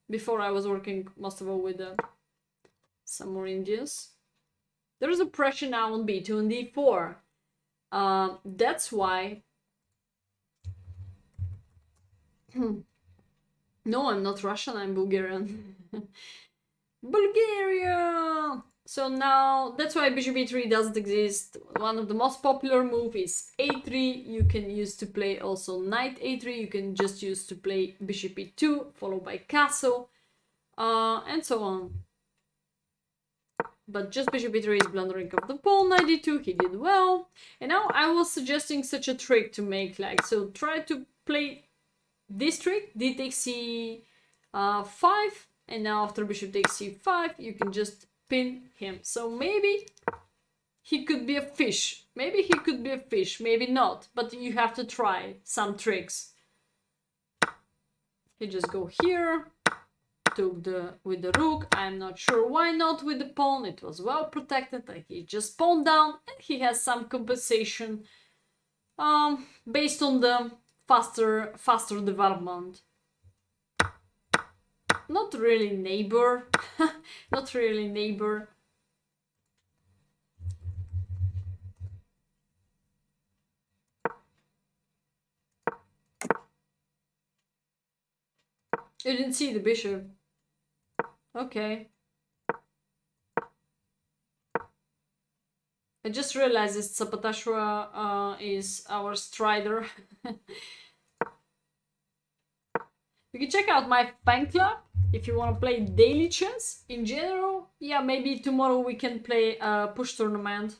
Before I was working most of all with some more Indians. There is a pressure now on b2 and d4. That's why. No, I'm not Russian, I'm Bulgarian. Bulgaria! So now, that's why bishop e3 doesn't exist. One of the most popular moves is a3. You can use to play also knight a3. You can just use to play bishop e2, followed by castle, and so on. But just bishop e3 is blundering of the pawn. Knight d2, he did well. And now I was suggesting such a trick to make, like, so try to play this trick, d takes c5, and now after bishop takes c5, you can just pin him. So maybe he could be a fish. Maybe he could be a fish, maybe not, but you have to try some tricks. You just go here, took with the rook. I'm not sure why not with the pawn. It was well protected. Like, he just pawned down, and he has some compensation based on the faster development. Not really neighbor. Not really neighbor. You didn't see the bishop. Okay. I just realized that Sapatashwa is our strider. You can check out my fan club if you want to play daily chess in general. Yeah, maybe tomorrow we can play a push tournament.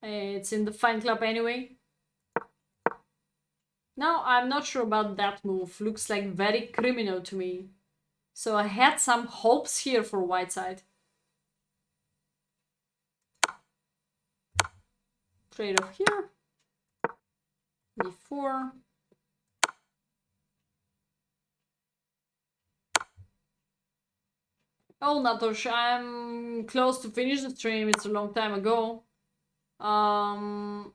It's in the fan club anyway. Now, I'm not sure about that move. Looks like very criminal to me. So I had some hopes here for white side. Trade off here. d4. Oh, Natosh, I'm close to finish the stream. It's a long time ago.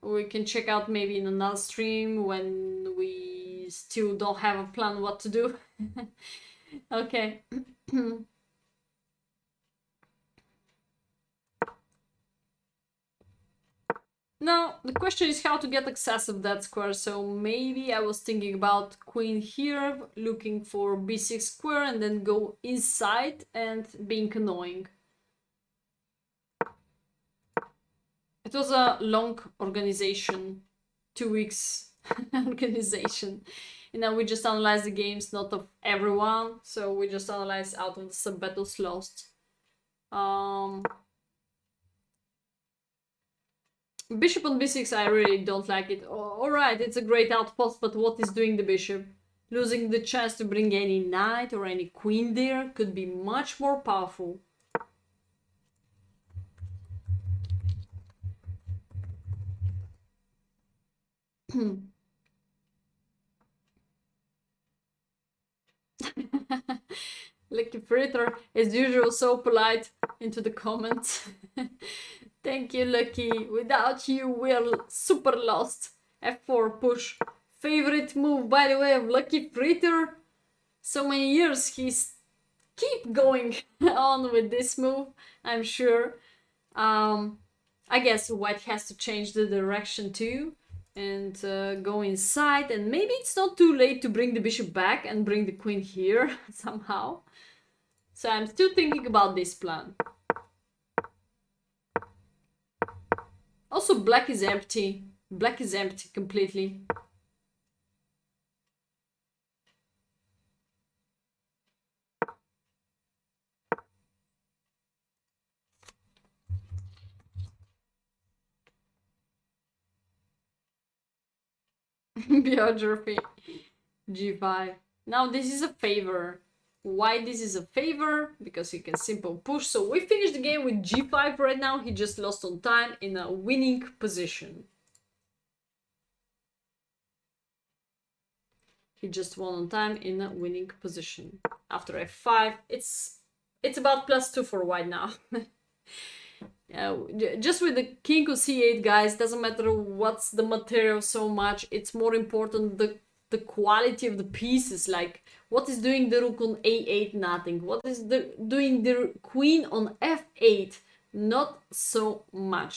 We can check out maybe in another stream when we still don't have a plan what to do. Okay. Now, the question is how to get access of that square. So maybe I was thinking about queen here, looking for b6 square, and then go inside and being annoying. It was a long organization, 2 weeks organization. And now we just analyze the games, not of everyone. So we just analyze out of the sub battles lost. Bishop on b6, I really don't like it. Alright, it's a great outpost, but what is doing the bishop? Losing the chance to bring any knight or any queen there could be much more powerful. Lucky Fritter, as usual, so polite into the comments. Thank you, Lucky. Without you, we're super lost. F4 push. Favorite move, by the way, of Lucky Fritter. So many years he's keep going on with this move, I'm sure. I guess white has to change the direction too and go inside, and maybe it's not too late to bring the bishop back and bring the queen here somehow. So I'm still thinking about this plan. Also, black is empty. Black is empty completely. Biography. G5. Now this is a favor. Why this is a favor? Because he can simple push. So we finished the game with G5 right now. He just lost on time in a winning position. He just won on time in a winning position. After F5, it's about +2 for white now. Just with the king of c8, guys, doesn't matter what's the material so much. It's more important the quality of the pieces. Like, what is doing the rook on a8? Nothing. What is doing the queen on f8? Not so much.